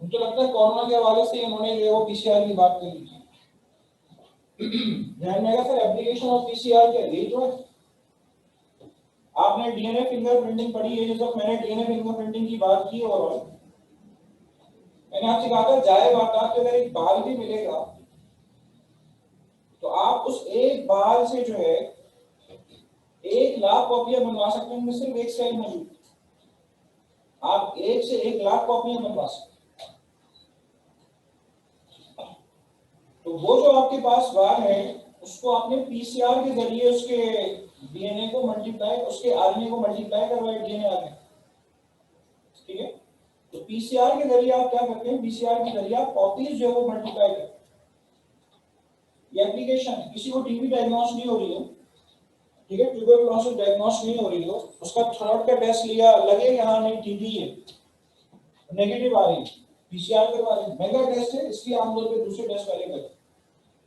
मुझे लगता है कोरोना के हवाले से इन्होंने जो है वो पीसीआर की बात करी थी। ध्यान में आएगा सर, एप्लीकेशन ऑफ पीसीआर क्या यही तो है। आपने डीएनए फिंगरप्रिंटिंग पढ़ी है, जिस वक्त मैंने डीएनए फिंगरप्रिंटिंग की बात की और मैंने आपसे कहा था जाए बात आपको अगर एक बाल भी मिलेगा तो आप उस एक बाल से जो है 1 लाख कॉपियां बनवा सकते हैं, सिर्फ एक सेल मौजूद। आप 1 से 1 लाख कॉपियां बनवा सकते हैं। तो वो जो आपके पास बाल है उसको आपने पीसीआर के जरिए उसके डीएनए को मल्टीप्लाई, उसके आरएनए को मल्टीप्लाई करवाया डीएनए आरएनए, ठीक है। तो पीसीआर के जरिए आप क्या करते हैं, पीसीआर के जरिए आप कॉपीज जो है वो मल्टीप्लाई करते हैं। ये एप्लीकेशन है, किसी को टीबी डायग्नोस नहीं हो रही हो, ठीक है, ट्यूबरकुलोसिस डायग्नोस नहीं हो रही हो, उसका थ्रोट का टेस्ट लिया, लगे कि हाँ नहीं टीबी है, नेगेटिव आ रही है, पीसीआर करवा रहे हैं, महंगा टेस्ट है इसलिए आमतौर पे दूसरे टेस्ट पहले करते हैं।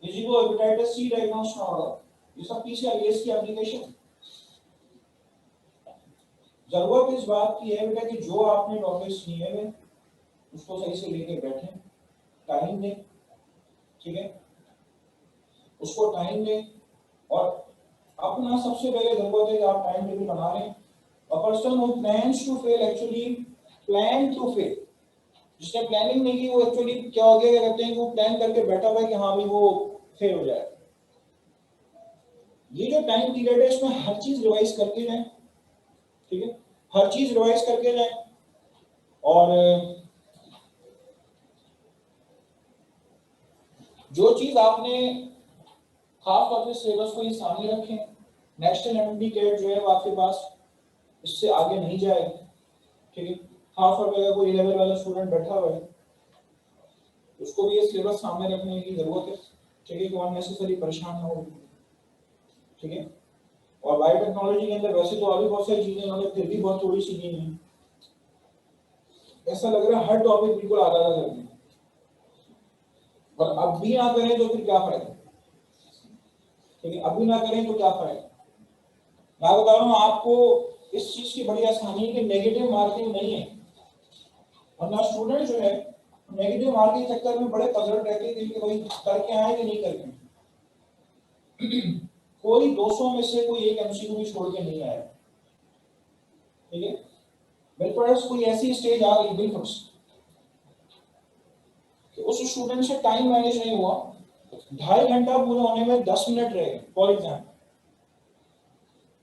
किसी को हेपेटाइटिस सी डायग्नोस ना हो, ये सब पीसीआर ये इसकी एप्लीकेशन। जरूरत इस बात की है बेटा कि जो आपने टॉपिक्स लिए हुए उसको सही से लेके बैठे, टाइम दें, ठीक है, उसको टाइम दें, और अपना सबसे पहले जरूरत है कि आप टाइम टेबल बना लें। A person who plans to fail actually plan to fail। जिसने प्लानिंग नहीं की वो एक्चुअली क्या हो गया, क्या कहते हैं, वो प्लान करके बैठा हुआ है कि हाँ भाई वो फेल हो जाए। ये जो टाइम पीरियड है इसमें हर चीज रिवाइज करके जाए, ठीक है, हर चीज रिवाइज करके जाए। और जो चीज आपने खास तौर से सिलेबस को ये सामने रखें, नेक्स्ट एमडी कैट जो है वो आपके पास इससे आगे नहीं जाएगा, ठीक है। खास तौर पर अगर कोई लेवल वाला स्टूडेंट बैठा हुआ है उसको भी ये सिलेबस सामने रखने की जरूरत है, ठीक है, कि अननेसेसरी परेशान ना हो, ठीक है। और बायोटेक्नोलॉजी के अंदर वैसे तो अभी बहुत सारी चीजें उन्होंने फिर भी बहुत थोड़ी सी दी हैं, ऐसा लग रहा है हर टॉपिक बिल्कुल आधा आधा कर दिया, और अब भी ना करें तो फिर क्या फायदा, ठीक है, अब भी ना करें तो क्या फायदा। मैं बता रहा हूँ आपको इस चीज की बड़ी आसानी है कि नेगेटिव मार्किंग नहीं है, वरना स्टूडेंट जो है नेगेटिव मार्किंग के चक्कर में बड़े पजल रहते हैं कि भाई करके आए कि नहीं करके। कोई 200 में से कोई एक एमसीक्यू भी छोड़ के नहीं आया, ठीक है। मेरे पास कोई ऐसी स्टेज आ गई बिल्कुल कि उस स्टूडेंट से टाइम मैनेज नहीं हुआ, 2.5 घंटा पूरे होने में 10 मिनट रह गए, फॉर एग्जाम्पल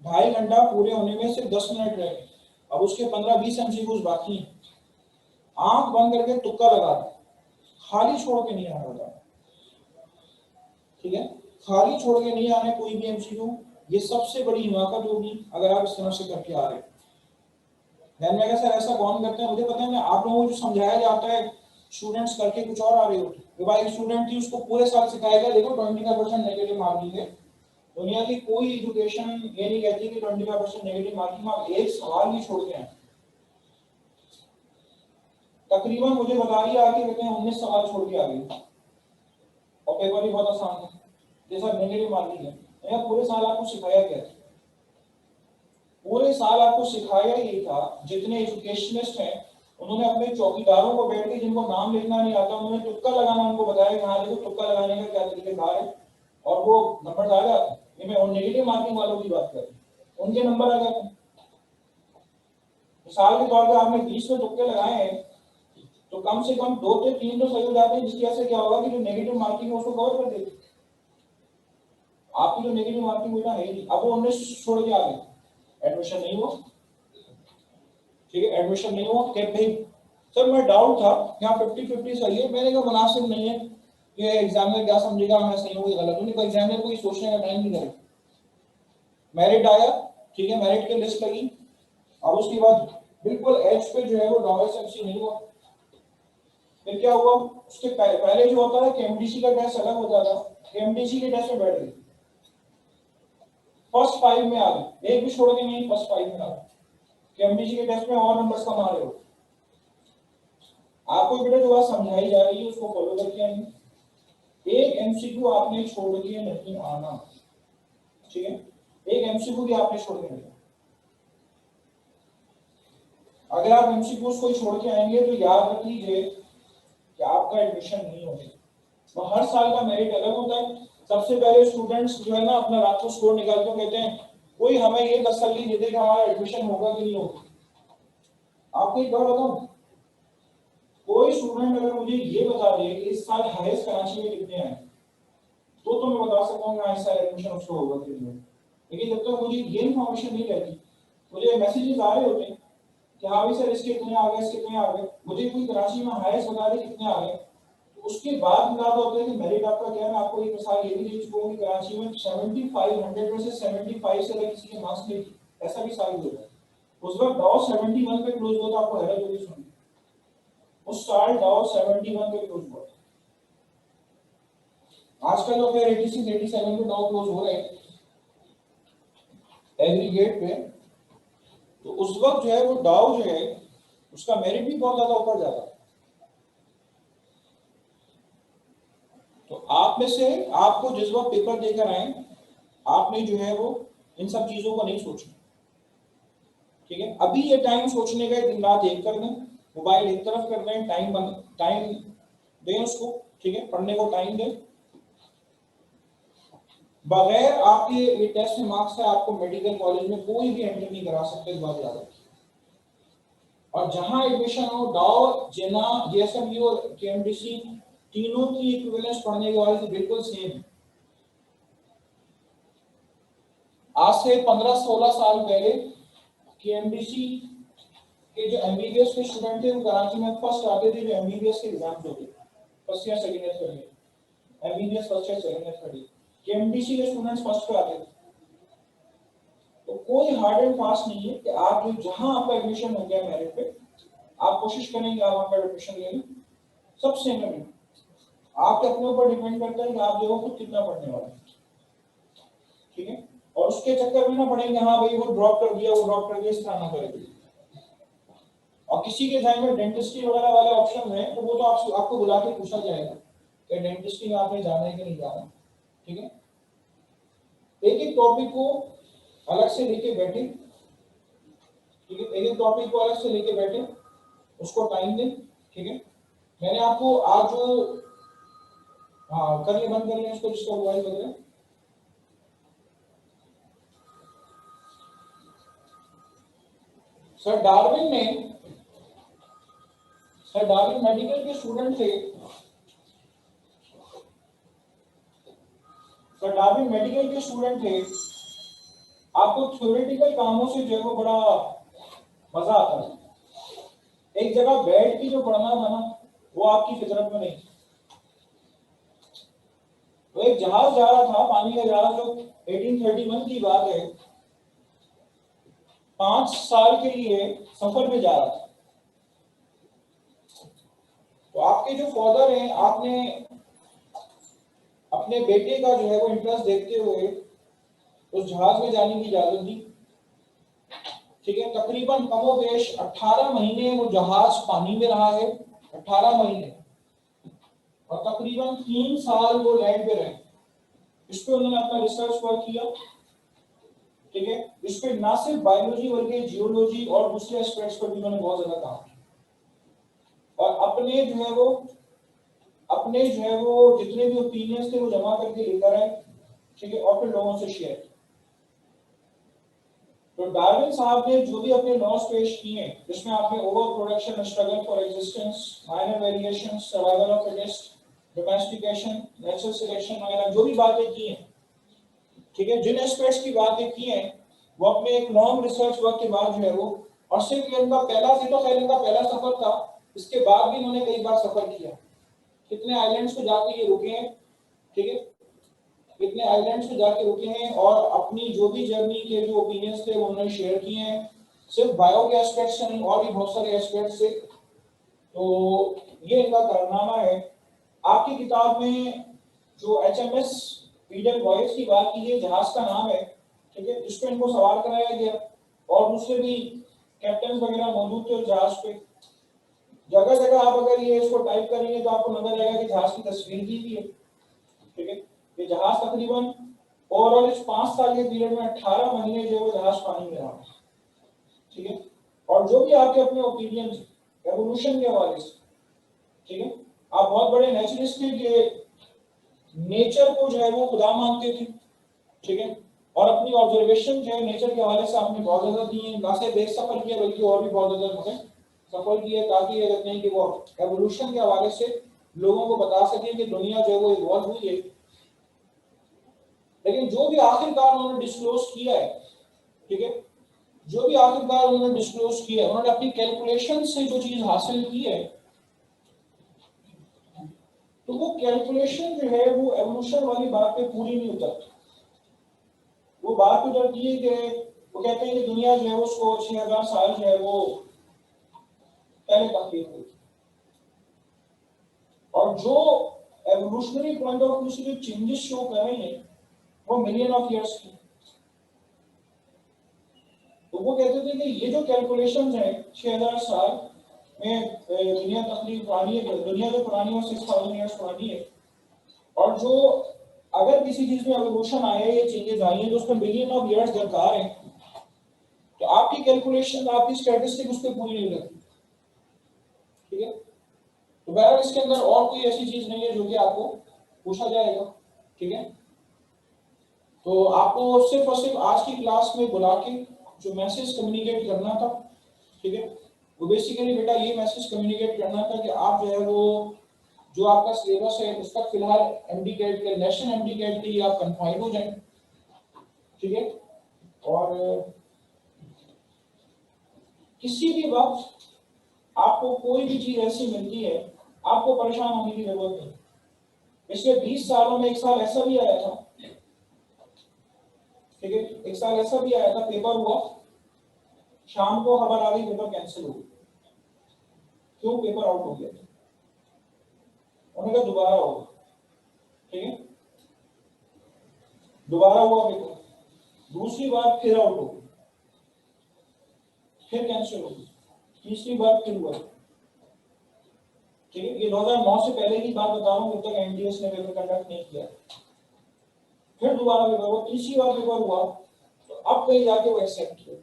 2.5 घंटा पूरे होने में सिर्फ 10 मिनट रह गए, अब उसके 15-20 एमसीक्यूज बाकी हैं, आंख बंद करके तुक्का लगा दे, खाली छोड़ के नहीं आना था, ठीक है, खाली छोड़ के नहीं आने कोई भी एमसीक्यू। ये सबसे बड़ी हिमाकत होगी अगर आप इस तरह से करके आ रहे हैं। मैं कहा सर ऐसा कौन करते हैं, मुझे पता है ना, आप लोगों को जो समझाया जाता है स्टूडेंट्स करके कुछ और आ रहे हो, तो भाई स्टूडेंट थी उसको पूरे साल सिखाएगा, देखो 25% नेगेटिव मार्किंग है। दुनिया की कोई एजुकेशन ये नहीं कहती कि 25% नेगेटिव मार्किंग, आप एक सवाल ही छोड़ के आए। तकरीबन मुझे बता रही आके कहते हैं 19 सवाल छोड़ के आ गए और पेपर भी बहुत आसान है, जैसा नेगेटिव मार्किंग है। या पूरे साल आपको सिखाया क्या है, पूरे साल आपको सिखाया ये था, जितने एजुकेशनिस्ट हैं उन्होंने अपने चौकीदारों को बैठ के जिनको नाम लिखना नहीं आता उन्होंने तुक्का लगाना उनको बताया कि हाँ देखो तुक्का लगाने का क्या तरीकेकार है, और वो नंबर आ जाते हैं। ये मैं नेगेटिव मार्किंग वालों की बात कर रहा हूँ, उनके नंबर आ जाते हैं। मिसाल के तौर पर आपने 20 में तुक्के लगाए हैं तो कम से कम 2 से 3 तो सही हो जाते हैं, जिसकी वजह से क्या होगा कि जो नेगेटिव मार्किंग है उसको कवर कर देते। आपकी जो नेगेटिव मार्किंग हुई ना है नहीं, अब वो 19 छोड़ के आ गए, एडमिशन नहीं हुआ, ठीक है, एडमिशन नहीं हुआ। क्या भाई सर मैं डाउट था यहाँ 50-50 सही है, मैंने कहा मुनासिब नहीं है, ये एग्जामिनर क्या समझेगा मैं सही हूँ गलत हूँ, नहीं एग्जामिनर को सोचने का टाइम नहीं करेगा। मेरिट आया, ठीक है, मेरिट की लिस्ट लगी, अब उसके बाद बिल्कुल एज पे जो है वो डॉलर एमसी नहीं हुआ। फिर क्या हुआ, उसके पहले जो होता है कि एमडीसी का टेस्ट अलग होता था, एमडीसी के टेस्ट में बैठ गए, फर्स्ट 5 में आ गए, एक भी छोड़ के नहीं, फर्स्ट 5 में आ गए। एमडीसी के टेस्ट में और नंबर्स कम आ रहे हो। आपको बेटा जो बात समझाई जा रही है उसको फॉलो करके आएंगे, एक एमसीक्यू आपने छोड़ के नहीं आना, ठीक है, एक एमसीक्यू भी आपने छोड़ के नहीं। अगर आप एमसीक्यू को छोड़ के आएंगे तो याद रख लीजिए कि आपका एडमिशन नहीं होगा। तो हर साल का मेरिट अलग होता है। सबसे पहले स्टूडेंट्स जो है ना अपना रात को स्कोर निकाल के कहते हैं कोई हमें ये तसल्ली दे दे कि हमारा एडमिशन होगा कि नहीं होगा। आपको एक बात बताऊं, कोई स्टूडेंट अगर मुझे ये बता दे कि इस साल हाईएस्ट कराची में कितने आए तो मैं बता सकता हूँ इस साल एडमिशन उसको होगा कि नहीं। लेकिन जब तक मुझे ये इन्फॉर्मेशन नहीं रहती, मुझे मैसेजेस आ रहे होते हैं कि हाँ भाई सर इसके कितने आ गए, इसके कितने आ गए, मुझे कोई कराची में हाईएस्ट बता दे कितने आ गए, उसके बाद में बात होता है कि मेरिट आपका क्या है। आपको एक मिसाल ये भी दे चुका हूं कि कराची में 75 में से 75 से अगर किसी के मार्क्स नहीं ऐसा भी साबित हो जाए। उस वक्त डाउ 71 पे क्लोज हुआ तो आपको हैरत होगी सुन, उस साल डाउ 71 पे क्लोज हुआ। आजकल तो फिर 86 87 पे डाउ क्लोज हो रहे हैं एग्रीगेट पे। तो उस वक्त जो है वो डाउ जो है उसका मेरिट भी बहुत ज्यादा ऊपर जाता है। तो आप में से आपको जिस वक्त पेपर देकर आए आपने जो है वो इन सब चीजों को नहीं सोचना, ठीक है। अभी ये टाइम सोचने का, दिन रात एक कर दें, मोबाइल एक तरफ कर दें, टाइम दें उसको, ठीक है, पढ़ने को टाइम दें। बगैर आपके ये टेस्ट में मार्क्स है आपको मेडिकल कॉलेज में कोई भी एंट्री नहीं करा सकते, इस बात याद रखिए। और जहां एडमिशन हो डाउ, जेना, जेएसएमयू और केएमडीसी तीनों की इक्विवेलेंस पढ़ने के वाले से बिल्कुल सेम है। आज से 15-16 साल पहले केएमडीसी के जो एमबीबीएस के स्टूडेंट थे वो कराची में फर्स्ट आते थे जो एमबीबीएस के एग्जाम्स होते, first year second year third year, MBBS first year second year third year, KMDC के स्टूडेंट्स फर्स्ट पे आते थे। तो कोई हार्ड एंड फास्ट नहीं है कि आप जो जहां आपका एडमिशन हो गया मेरिट पे आप कोशिश करेंगे आप वहां पर एडमिशन ले लें, सब सेम है। आपके अपने ऊपर डिपेंड करता है कि आप जो खुद कितना पढ़ने वाले हैं, ठीक है। और उसके चक्कर में ना पड़ेंगे हाँ भाई वो ड्रॉप कर दिया, वो ड्रॉप कर दिया, इस तरह ना करेंगे। और किसी के ध्यान में डेंटिस्ट्री वगैरह वाले ऑप्शन है तो वो तो आपको बुला के पूछा जाएगा कि डेंटिस्ट्री में आपने जाना है कि नहीं जाना, ठीक है। एक एक टॉपिक को अलग से लेके बैठे, ठीक है, एक एक टॉपिक को अलग से लेके बैठे, उसको टाइम दें, ठीक है। मैंने आपको आज जो कर लिए, बंद कर लिया इसको जिसका मोबाइल बज रहा है। सर डार्विन मेडिकल के स्टूडेंट थे, सर डार्विन मेडिकल के स्टूडेंट थे। आपको थ्योरेटिकल कामों से जो है वो बड़ा मजा आता है, एक जगह बैठ के जो पढ़ना था ना वो आपकी फितरत में नहीं। तो एक जहाज जा रहा था, पानी का जहाज, जो 1831 की बात है, 5 साल के लिए सफर में जा रहा था। तो आपके जो फादर हैं, आपने अपने बेटे का जो है वो इंटरेस्ट देखते हुए उस जहाज में जाने की इजाजत दी, ठीक है। तकरीबन कमोबेश 18 महीने वो जहाज पानी में रहा है, 18 महीने, और तकरीबन 3 साल वो लैंड पे रहे। इस पे उन्होंने अपना रिसर्च वर्क किया, ठीक है। इस पे ना सिर्फ बायोलॉजी बल्कि जियोलॉजी और दूसरे एस्पेक्ट्स पर भी उन्होंने बहुत ज्यादा काम किया। और अपने जो है वो जितने भी ओपिनियंस थे वो जमा करके लेकर आए, ठीक है, और फिर लोगों से शेयर किया। तो डार्विन साहब ने जो भी अपने लॉस पेश किए जिसमें आपने over production, struggle for existence, minor variations, survival of fittest, domestication, natural selection वगैरह जो भी बातें की हैं, ठीक है, जिन एस्पेक्ट्स की बातें की हैं वो अपने एक लॉन्ग रिसर्च वर्क के बाद जो है वो, और सिर्फ ये उनका पहला से तो खैर इनका पहला सफर था, इसके बाद भी इन्होंने कई बार सफर किया, कितने आइलैंड्स पे जाके ये रुके हैं, ठीक है, कितने आइलैंड्स पे जाके रुके हैं, और अपनी जो भी जर्नी के जो ओपिनियंस थे वो उन्होंने शेयर किए हैं, सिर्फ बायो के एस्पेक्ट से नहीं और भी बहुत सारे एस्पेक्ट से। तो ये इनका कारनामा है। आपकी किताब में जो HMS फ्रीडम वॉयस की बात की है, जहाज का नाम है, ठीक है, इस पे इनको सवार कराया गया, और दूसरे भी कैप्टन वगैरह मौजूद थे उस जहाज पे। जगह जगह आप अगर ये इसको टाइप करेंगे तो आपको नजर आएगा कि जहाज की तस्वीर भी है, ठीक है। ये जहाज तकरीबन ओवरऑल इस 5 साल के पीरियड में 18 महीने जो वो जहाज पानी में रहा, ठीक है। और जो भी आपके अपने ओपिनियंस एवोल्यूशन के हवाले से, ठीक है, आप बहुत बड़े नेचुरलिस्ट थे कि नेचर को जो है वो खुदा मानते थे, ठीक है, और अपनी ऑब्जर्वेशन जो है नेचर के हवाले से आपने बहुत ज्यादा दी है, ना सिर्फ एक सफर किया बल्कि और भी बहुत ज्यादा उन्होंने सफर किया, ताकि ये कहते हैं कि वो एवोल्यूशन के हवाले से लोगों को बता सकें कि दुनिया जो है वो इवॉल्व हुई है। लेकिन जो भी आखिरकार उन्होंने डिस्क्लोज किया है, ठीक है, जो भी आखिरकार उन्होंने डिस्क्लोज किया है, उन्होंने अपनी कैलकुलेशन से जो चीज हासिल की है, तो वो कैलकुलेशन जो है वो एवोल्यूशन वाली बात पे पूरी नहीं उतरती। वो बात उतरती है कि वो कहते हैं कि दुनिया जो है उसको 6000 साल जो है वो पहले तकलीफ हुई, और जो एवोल्यूशनरी पॉइंट ऑफ व्यू से जो चेंजेस शो कर रहे हैं वो मिलियन ऑफ ईयर्स की। तो वो कहते थे कि ये जो कैलकुलेशंस है 6000 साल में दुनिया तकलीफ पुरानी है, दुनिया जो पुरानी है 6000 ईयर्स पुरानी है, और जो अगर किसी चीज में एवोल्यूशन आया है, ये चेंजेस आई हैं, तो उसमें मिलियन ऑफ ईयर्स दरकार है, तो आपकी कैलकुलेशन, आपकी स्टैटिस्टिक उस पर पूरी नहीं लगती। ठीक है, तो बहरहाल इसके अंदर और कोई ऐसी चीज नहीं है जो कि आपको पूछा जाएगा। ठीक है, तो आपको सिर्फ और सिर्फ आज की क्लास में बुला के जो मैसेज कम्युनिकेट करना था, ठीक है, वो बेसिकली बेटा ये मैसेज कम्युनिकेट करना था कि आप जो है वो जो आपका सिलेबस है उसका फिलहाल एमडी कैट के नेशनल एमडी कैट के लिए आप कन्फाइंड हो जाएं। ठीक है, और किसी भी वक्त आपको कोई भी चीज ऐसी मिलती है, आपको परेशान होने की जरूरत नहीं। पिछले 20 सालों में एक साल ऐसा भी आया था, ठीक है, एक साल ऐसा भी आया था, पेपर हुआ, शाम को खबर आ गई पेपर कैंसिल हो गया। क्यों? पेपर आउट हो गया था, उन्होंने कहा दोबारा होगा। ठीक है, दोबारा हुआ पेपर, दूसरी बार फिर आउट हो गया, फिर कैंसिल हो गया, तीसरी बार फिर हुआ। ठीक है, ये 2009 से पहले की बात बता रहा हूं, जब तक एनटीएस ने पेपर कंडक्ट नहीं किया। फिर दोबारा पेपर हुआ, तीसरी बार पेपर हुआ, तो अब कहीं जाके वो एक्सेप्ट किया।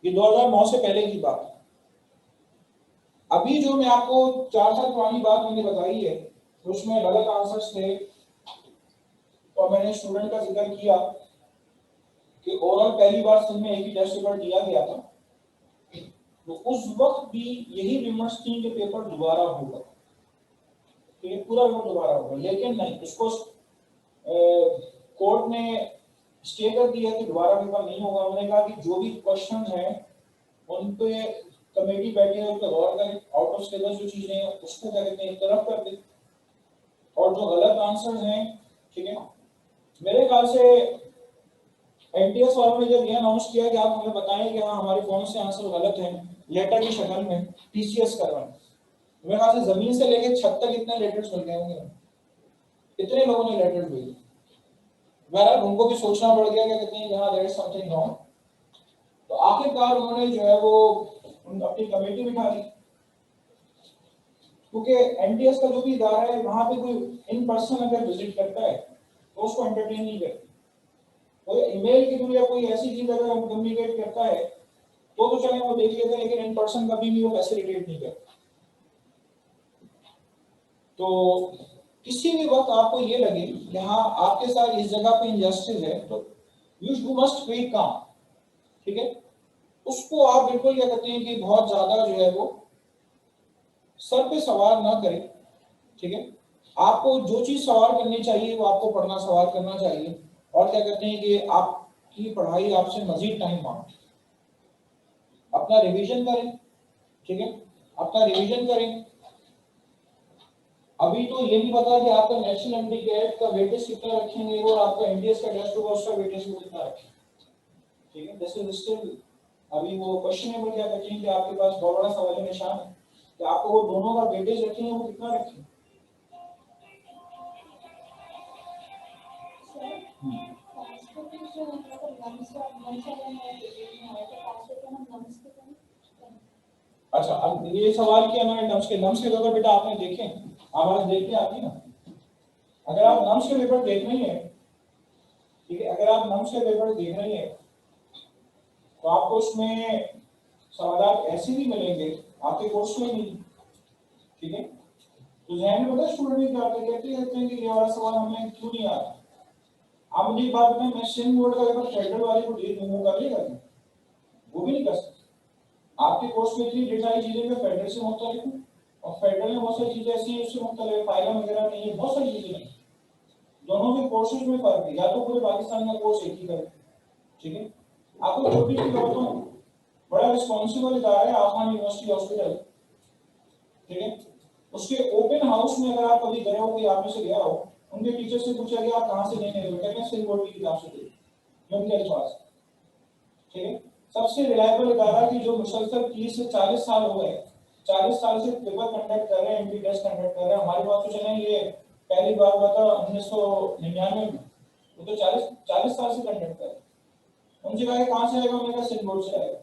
ये 2009 से पहले की बात है। अभी जो मैं आपको 4 साल पुरानी बात मैंने बताई है, उसमें गलत आंसर्स थे, और मैंने स्टूडेंट का जिक्र किया कि ओवरऑल पहली बार सब में एक ही टेस्ट पेपर दिया गया था, तो उस वक्त भी यही रिमर्स थी कि पेपर दोबारा होगा। ठीक है, पूरा पेपर दोबारा होगा, लेकिन नहीं, उसको कोर्ट ने स्टे कर दिया कि दोबारा पेपर नहीं होगा। उन्होंने कहा कि जो भी क्वेश्चन है उन पे कमेटी बैठी है, उन पे गौर करें, आउट ऑफ सिलेबस जो चीजें हैं उसको क्या कहते हैं एक तरफ कर दे, और जो गलत आंसर्स हैं, ठीक है, मेरे ख्याल से एनटीएस वालों ने जब ये अनाउंस किया कि आप हमें बताएं कि हाँ हमारे कौन से आंसर गलत हैं लेटर की शक्ल में, टीसीएस करवाएं, मेरे ख्याल से जमीन से लेकर छत तक इतने लेटर्स मिल गए होंगे, इतने लोगों ने लेटर भेजे। बहरहाल उनको भी सोचना पड़ गया कि कहते हैं यहाँ देयर इज समथिंग रॉन्ग, तो आखिरकार उन्होंने जो है वो अपनी कमेटी बिठा दी, क्योंकि एनटीएस का जो भी इदारा है वहां पे कोई इन पर्सन अगर विजिट करता है तो उसको एंटरटेन नहीं करता, कोई ईमेल के थ्रू या कोई ऐसी चीज अगर हम कम्युनिकेट करता है तो चले वो देख लेते हैं, लेकिन इन पर्सन कभी भी वो फैसिलिटेट नहीं करता। तो किसी भी वक्त आपको ये लगे कि हाँ आपके साथ इस जगह पे इंजस्टिस है, तो यू मस्ट बी काम। ठीक है, उसको आप बिल्कुल क्या कहते हैं कि बहुत ज्यादा जो है वो सर पे सवार ना करें। ठीक है, आपको जो चीज सवार करनी चाहिए वो आपको पढ़ना सवार करना चाहिए, और क्या कहते हैं कि आपकी पढ़ाई आपसे मजीद टाइम मांगती, अपना रिवीजन करें। ठीक है, अपना रिवीजन करें। अभी तो ये नहीं पता कि आपका नेशनल एमडी कैट का वेटेज कितना रखेंगे और आपका एनडीएस का टेस्ट होगा उसका वेटेज कितना रखेंगे। ठीक है, दिस इज स्टिल अभी वो क्वेश्चनेबल क्या रखेंगे कि आपके पास बहुत बड़ा सवाल निशान है कि आपको वो दोनों का वेटेज रखेंगे वो कितना रखेंगे। अच्छा, अब ये सवाल किया मैंने नम्स के पेपर बेटा आपने देखे, आवाज देख के आती ना, अगर आप नम्स के पेपर देख रही हैं, ठीक है, अगर आप नम्स के पेपर देख रही हैं तो आपको उसमें सवाल ऐसे भी मिलेंगे आपके कोर्स में नहीं। ठीक है, तो जहन में पता स्टूडेंट भी कहते हैं कि ये वाला सवाल हमें क्यों नहीं आता। आप मुझे बात बताएं, मैं सिंध बोर्ड का पेपर फेडरल वाले को रिमूव कर लेगा, वो भी नहीं कर सकते। आपके कोर्स में इतनी ढेर सारी चीजें मैं फेडरल से मुख्तलिफ हूँ, और फेडरल में बहुत सारी चीजें ऐसी हैं उससे मुख्तलिफ, फाइलम वगैरह नहीं है, बहुत सारी चीजें नहीं, दोनों के कोर्सेज में फर्क है, या तो पूरे पाकिस्तान का कोर्स एक ही करे। ठीक है, आपको छोटी सी बात तो बड़ा रिस्पॉन्सिबल इदारा है आफान यूनिवर्सिटी हॉस्पिटल। ठीक है, उसके ओपन हाउस में अगर आप कभी गए हो, कोई आप में से गया हो, उनके टीचर से पूछा कि आप कहाँ से लेने गए हो, कहते हैं सिंह बोर्ड की किताब से थे, उनके पास। ठीक है, सबसे रिलायबल इदारा की जो मुसलसल 30 से 40 साल हो गए, 40 साल से पेपर कंडक्ट कर रहे हैं, एमपी टेस्ट कंडक्ट कर रहे हैं। हमारी बात तो चले ये पहली बार हुआ था 1999 में, वो तो 40 साल से कंडक्ट कर रहे हैं। उनसे कहा कहाँ से आएगा, उन्होंने कहा सिंह बोर्ड से आएगा।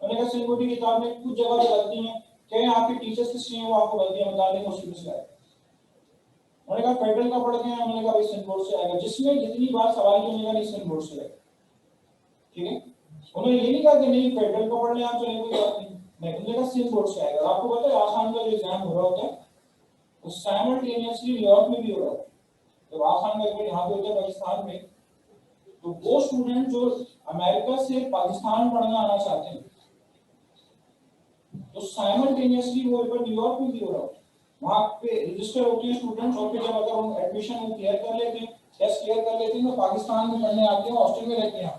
उन्होंने कहा सिंह बोर्ड की किताब में कुछ जगह पे गलती है, कहीं आपके टीचर्स किस लिए वो आपको गलतियां बताने की कोशिश कर रहे हैं। उन्होंने कहा फेडरल का पढ़ते हैं, उन्होंने कहा भाई सिंह बोर्ड से आएगा। जिसने जितनी बार सवाल किया उन्होंने कहा सिंह बोर्ड से आएगा। ठीक है, उन्होंने ये नहीं कहा कि नहीं फेडरल का पढ़ लें आप, चलें कोई बात नहीं, उन्होंने कहा सिंह बोर्ड से आएगा। आपको पता है आसान का जो एग्जाम हो रहा होता है वो साइमल्टेनियसली न्यूयॉर्क में भी हो रहा है। तो आसान का यहाँ पे होता है पाकिस्तान में, तो वो स्टूडेंट जो अमेरिका से पाकिस्तान पढ़ना आना चाहते हैं तो साइमल्टेनियसली वो पेपर न्यूयॉर्क में भी हो रहा है। वहां पे रजिस्टर होते हैं स्टूडेंट्स, और फिर जब अगर हम एडमिशन वो क्लियर कर लेते हैं, टेस्ट क्लियर कर लेते हैं, तो पाकिस्तान में पढ़ने आते हैं, हॉस्टल में रहते हैं,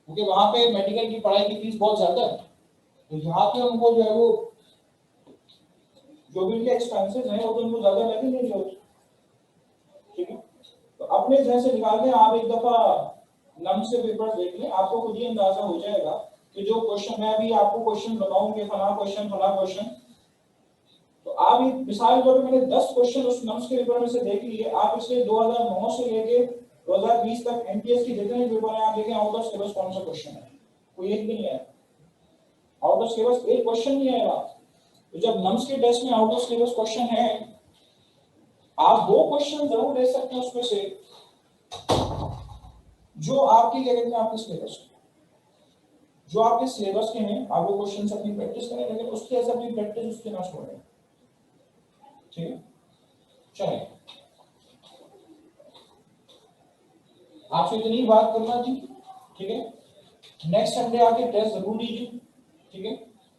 क्योंकि वहां पे मेडिकल की पढ़ाई की फीस बहुत ज्यादा है। तो यहाँ पे उनको जो है वो जो भी उनके एक्सपेंसेस हैं वो तो उनको ज्यादा लगेंगे जो। ठीक है, तो अपने जहन से निकाल दें, आप एक दफा नम से पेपर देख लें, आपको खुद ही अंदाजा हो जाएगा कि जो क्वेश्चन, मैं अभी आपको क्वेश्चन बताऊंगी, फला क्वेश्चन, तो आप एक मिसाल के तौर पे मैंने 10 क्वेश्चन उस नम्स के पेपर में से देख लिए। आप इसलिए 2009 से लेके 2020 तक एमटीएस की जितने पेपर हैं आप देखें, आउट ऑफ सिलेबस कौन सा क्वेश्चन है, कोई एक भी नहीं है। आउट ऑफ सिलेबस एक क्वेश्चन नहीं आएगा। तो जब नम्स के टेस्ट में आउट ऑफ सिलेबस क्वेश्चन है, आप वो क्वेश्चन जरूर ले सकते हैं उसमें से जो आपके क्या कहते हैं आपके सिलेबस जो आपके सिलेबस के हैं, आप वो क्वेश्चन अपनी प्रैक्टिस करें, लेकिन उसके ऐसा अपनी प्रैक्टिस उसके ना छोड़ें। ठीक है, चलिए आपसे इतनी बात करना थी। ठीक है, नेक्स्ट संडे आके टेस्ट जरूर दीजिए। ठीक है,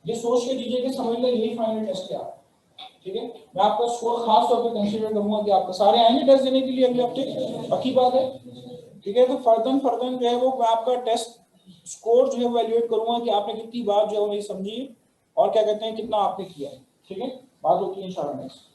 ये सोच के दीजिए कि समझ लें यही फाइनल टेस्ट है आप। ठीक है, मैं आपका स्कोर खास तौर पे कंसीडर करूंगा कि आपका सारे आएंगे टेस्ट देने के लिए अगले हफ्ते, पक्की बात है। ठीक है, तो फर्दन जो है वो मैं आपका टेस्ट स्कोर जो है वो एवेल्युएट करूंगा कि आपने कितनी बात जो है वो नहीं समझी और क्या कहते हैं कितना आपने किया है। ठीक है, बात होती है इंशाल्लाह नेक्स्ट।